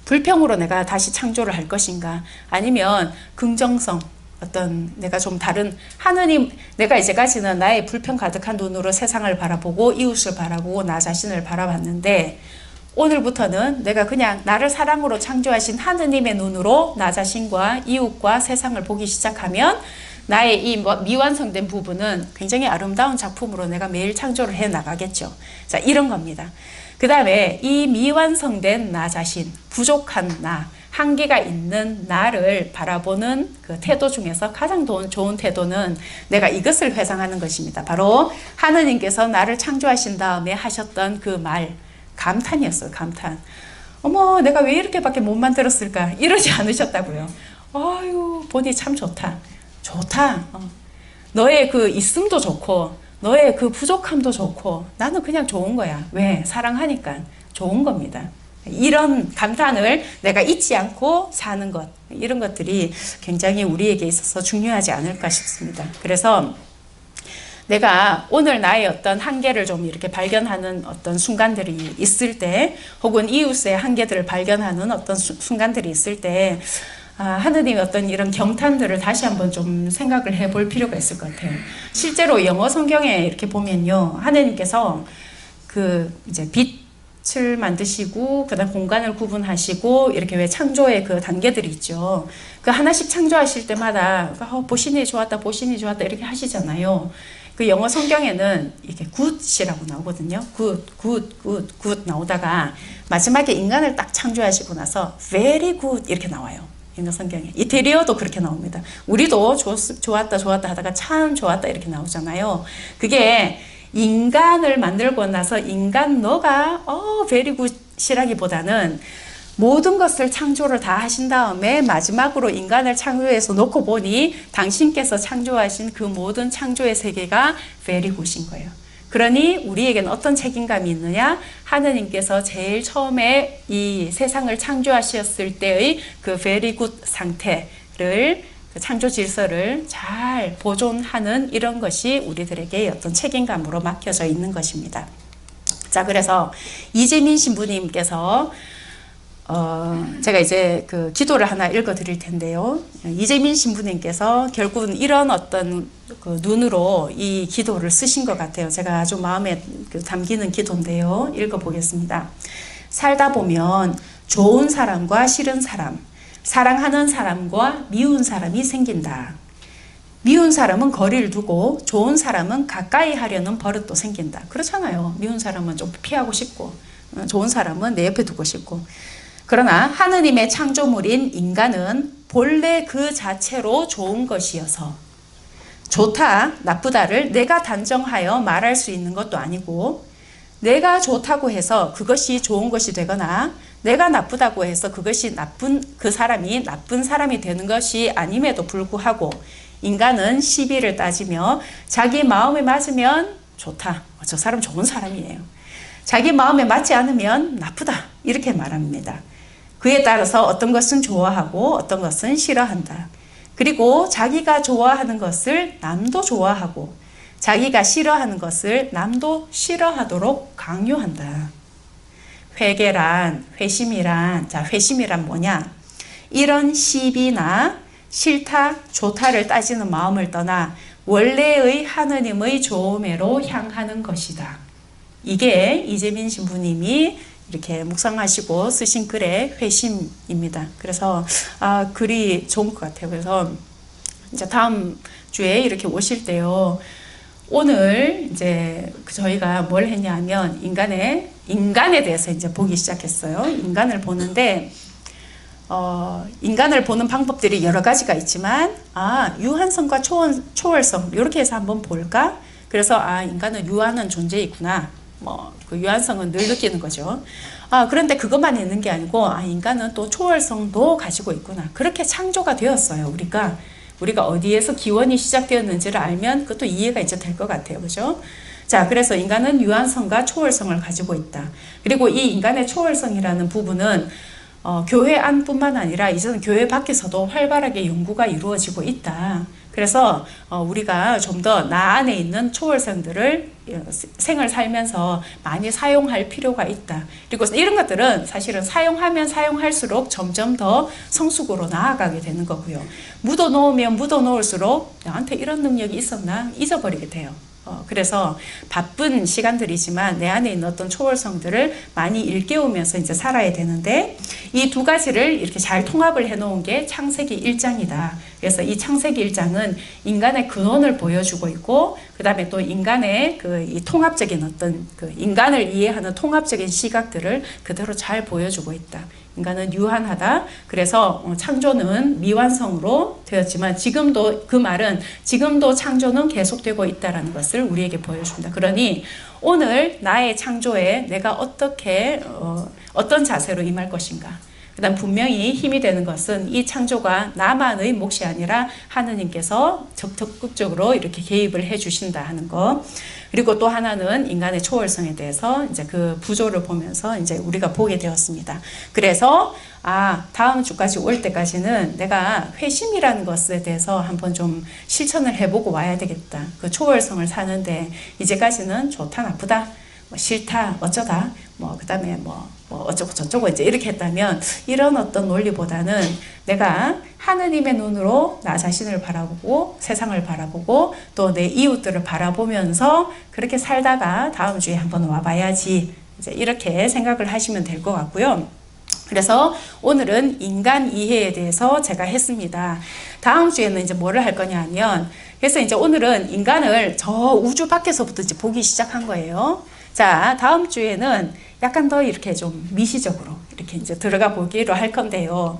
불평으로 내가 다시 창조를 할 것인가, 아니면 긍정성, 어떤 내가 좀 다른 하느님, 내가 이제까지는 나의 불평 가득한 눈으로 세상을 바라보고 이웃을 바라보고 나 자신을 바라봤는데, 오늘부터는 내가 그냥 나를 사랑으로 창조하신 하느님의 눈으로 나 자신과 이웃과 세상을 보기 시작하면 나의 이 미완성된 부분은 굉장히 아름다운 작품으로 내가 매일 창조를 해 나가겠죠. 자, 이런 겁니다. 그 다음에 이 미완성된 나 자신, 부족한 나, 한계가 있는 나를 바라보는 그 태도 중에서 가장 좋은 태도는 내가 이것을 회상하는 것입니다. 바로 하느님께서 나를 창조하신 다음에 하셨던 그 말, 감탄이었어요. 감탄. 어머, 내가 왜 이렇게밖에 못 만들었을까? 이러지 않으셨다고요. 아유, 보니 참 좋다. 좋다. 너의 그 있음도 좋고 너의 그 부족함도 좋고 나는 그냥 좋은 거야. 왜? 사랑하니까 좋은 겁니다. 이런 감탄을 내가 잊지 않고 사는 것, 이런 것들이 굉장히 우리에게 있어서 중요하지 않을까 싶습니다. 그래서 내가 오늘 나의 어떤 한계를 좀 이렇게 발견하는 어떤 순간들이 있을 때, 혹은 이웃의 한계들을 발견하는 어떤 순간들이 있을 때, 하느님의 어떤 이런 경탄들을 다시 한번 좀 생각을 해볼 필요가 있을 것 같아요. 실제로 영어 성경에 이렇게 보면요, 하느님께서 그 이제 빛을 만드시고, 그다음 공간을 구분하시고, 이렇게 왜 창조의 그 단계들이 있죠. 그 하나씩 창조하실 때마다 보시니 좋았다, 보시니 좋았다 이렇게 하시잖아요. 그 영어 성경에는 이렇게 굿이라고 나오거든요. 굿 나오다가 마지막에 인간을 딱 창조하시고 나서 very good 이렇게 나와요. 영어 성경에. 이태리어도 그렇게 나옵니다. 우리도 좋았다 하다가 참 좋았다 이렇게 나오잖아요. 그게 인간을 만들고 나서 인간 너가 very good이라기보다는 모든 것을 창조를 다 하신 다음에 마지막으로 인간을 창조해서 놓고 보니 당신께서 창조하신 그 모든 창조의 세계가 very good인 거예요. 그러니 우리에게는 어떤 책임감이 있느냐? 하느님께서 제일 처음에 이 세상을 창조하셨을 때의 그 very good 상태를, 그 창조 질서를 잘 보존하는 이런 것이 우리들에게 어떤 책임감으로 맡겨져 있는 것입니다. 자, 그래서 이재민 신부님께서 제가 이제 그 기도를 하나 읽어 드릴 텐데요. 이재민 신부님께서 결국은 이런 어떤 그 눈으로 이 기도를 쓰신 것 같아요. 제가 아주 마음에 담기는 기도인데요. 읽어 보겠습니다. 살다 보면 좋은 사람과 싫은 사람, 사랑하는 사람과 미운 사람이 생긴다. 미운 사람은 거리를 두고 좋은 사람은 가까이 하려는 버릇도 생긴다. 그렇잖아요. 미운 사람은 좀 피하고 싶고 좋은 사람은 내 옆에 두고 싶고. 그러나 하느님의 창조물인 인간은 본래 그 자체로 좋은 것이어서 좋다, 나쁘다를 내가 단정하여 말할 수 있는 것도 아니고 내가 좋다고 해서 그것이 좋은 것이 되거나 내가 나쁘다고 해서 그것이 그 사람이 나쁜 사람이 되는 것이 아님에도 불구하고 인간은 시비를 따지며 자기 마음에 맞으면 좋다, 저 사람 좋은 사람이에요. 자기 마음에 맞지 않으면 나쁘다, 이렇게 말합니다. 그에 따라서 어떤 것은 좋아하고 어떤 것은 싫어한다. 그리고 자기가 좋아하는 것을 남도 좋아하고 자기가 싫어하는 것을 남도 싫어하도록 강요한다. 회심이란 뭐냐? 이런 시비나 싫다, 좋다를 따지는 마음을 떠나 원래의 하느님의 좋음에로 향하는 것이다. 이게 이재민 신부님이 이렇게 묵상하시고 쓰신 글의 회심입니다. 그래서 글이 좋은 것 같아요. 그래서 이제 다음 주에 이렇게 오실 때요. 오늘 이제 저희가 뭘 했냐면 인간에 대해서 이제 보기 시작했어요. 인간을 보는데 인간을 보는 방법들이 여러 가지가 있지만 유한성과 초월성 이렇게 해서 한번 볼까? 그래서 인간은 유한한 존재이구나. 그 유한성은 늘 느끼는 거죠. 그런데 그것만 있는 게 아니고 인간은 또 초월성도 가지고 있구나. 그렇게 창조가 되었어요. 우리가 어디에서 기원이 시작되었는지를 알면 그것도 이해가 이제 될 것 같아요. 그죠? 자, 그래서 인간은 유한성과 초월성을 가지고 있다. 그리고 이 인간의 초월성이라는 부분은 교회 안뿐만 아니라 이제는 교회 밖에서도 활발하게 연구가 이루어지고 있다. 그래서 우리가 좀 더 나 안에 있는 초월성들을 생을 살면서 많이 사용할 필요가 있다. 그리고 이런 것들은 사실은 사용하면 사용할수록 점점 더 성숙으로 나아가게 되는 거고요. 묻어놓으면 묻어놓을수록 나한테 이런 능력이 있었나 잊어버리게 돼요. 그래서 바쁜 시간들이지만 내 안에 있는 어떤 초월성들을 많이 일깨우면서 이제 살아야 되는데 이 두 가지를 이렇게 잘 통합을 해놓은 게 창세기 1장이다. 그래서 이 창세기 1장은 인간의 근원을 보여주고 있고 그 다음에 또 인간의 이 통합적인 어떤 인간을 이해하는 통합적인 시각들을 그대로 잘 보여주고 있다. 인간은 유한하다. 그래서 창조는 미완성으로 되었지만 지금도 그 말은 지금도 창조는 계속되고 있다라는 것을 우리에게 보여준다. 그러니 오늘 나의 창조에 내가 어떻게 어떤 자세로 임할 것인가. 그다음 분명히 힘이 되는 것은 이 창조가 나만의 몫이 아니라 하느님께서 적극적으로 이렇게 개입을 해 주신다 하는 거. 그리고 또 하나는 인간의 초월성에 대해서 이제 그 부조를 보면서 이제 우리가 보게 되었습니다. 그래서 다음 주까지 올 때까지는 내가 회심이라는 것에 대해서 한번 좀 실천을 해보고 와야 되겠다. 그 초월성을 사는데 이제까지는 좋다 나쁘다 싫다 어쩌다 그 다음에 어쩌고 저쩌고 이제 이렇게 했다면 이런 어떤 논리보다는 내가 하느님의 눈으로 나 자신을 바라보고 세상을 바라보고 또 내 이웃들을 바라보면서 그렇게 살다가 다음 주에 한번 와봐야지 이제 이렇게 생각을 하시면 될 것 같고요. 그래서 오늘은 인간 이해에 대해서 제가 했습니다. 다음 주에는 이제 뭐를 할 거냐 하면 그래서 이제 오늘은 인간을 저 우주 밖에서부터 이제 보기 시작한 거예요. 자, 다음 주에는 약간 더 이렇게 좀 미시적으로 이렇게 이제 들어가 보기로 할 건데요.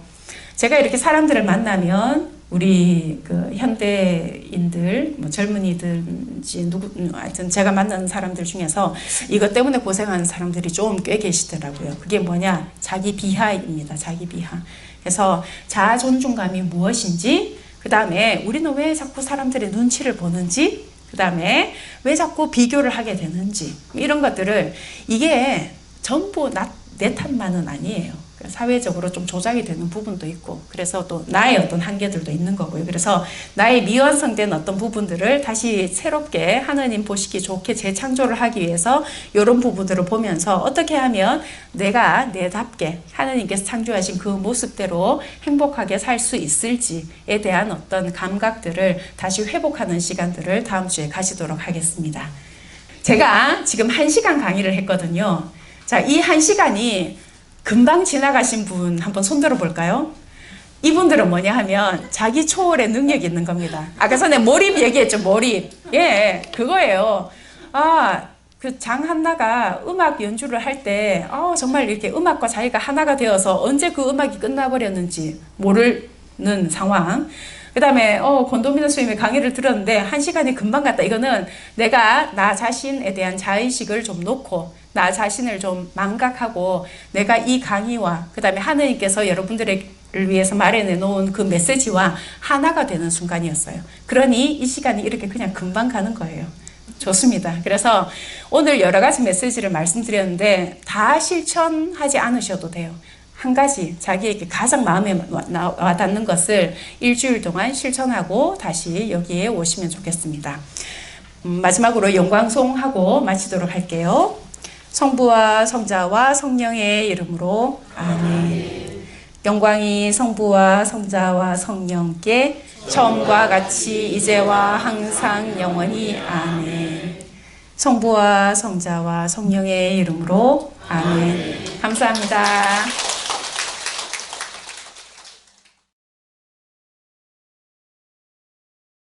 제가 이렇게 사람들을 만나면 우리 그 현대인들, 젊은이든지 하여튼 제가 만나는 사람들 중에서 이것 때문에 고생하는 사람들이 좀 꽤 계시더라고요. 그게 뭐냐? 자기 비하입니다. 자기 비하. 그래서 자아 존중감이 무엇인지, 그 다음에 우리는 왜 자꾸 사람들의 눈치를 보는지, 그 다음에 왜 자꾸 비교를 하게 되는지 이런 것들을 이게 전부 내 탓만은 아니에요. 사회적으로 좀 조작이 되는 부분도 있고, 그래서 또 나의 어떤 한계들도 있는 거고요. 그래서 나의 미완성된 어떤 부분들을 다시 새롭게 하나님 보시기 좋게 재창조를 하기 위해서 이런 부분들을 보면서 어떻게 하면 내가 내답게 하나님께서 창조하신 그 모습대로 행복하게 살 수 있을지에 대한 어떤 감각들을 다시 회복하는 시간들을 다음 주에 가지도록 하겠습니다. 제가 지금 1시간 강의를 했거든요. 자, 이 1시간이 금방 지나가신 분 한번 손들어 볼까요? 이분들은 뭐냐 하면 자기 초월의 능력이 있는 겁니다. 아까 전에 몰입 얘기했죠, 몰입. 예, 그거예요. 그 장한나가 음악 연주를 할 때, 정말 이렇게 음악과 자기가 하나가 되어서 언제 그 음악이 끝나버렸는지 모르는 상황. 그 다음에 권도민아 선생님의 강의를 들었는데 1시간이 금방 갔다. 이거는 내가 나 자신에 대한 자의식을 좀 놓고 나 자신을 좀 망각하고 내가 이 강의와 그 다음에 하느님께서 여러분들을 위해서 마련해 놓은 그 메시지와 하나가 되는 순간이었어요. 그러니 이 시간이 이렇게 그냥 금방 가는 거예요. 좋습니다. 그래서 오늘 여러 가지 메시지를 말씀드렸는데 다 실천하지 않으셔도 돼요. 한 가지 자기에게 가장 마음에 와닿는 것을 일주일 동안 실천하고 다시 여기에 오시면 좋겠습니다. 마지막으로 영광송하고 마치도록 할게요. 성부와 성자와 성령의 이름으로 아멘. 영광이 성부와 성자와 성령께 처음과 같이 이제와 항상 영원히 아멘. 성부와 성자와 성령의 이름으로 아멘. 감사합니다.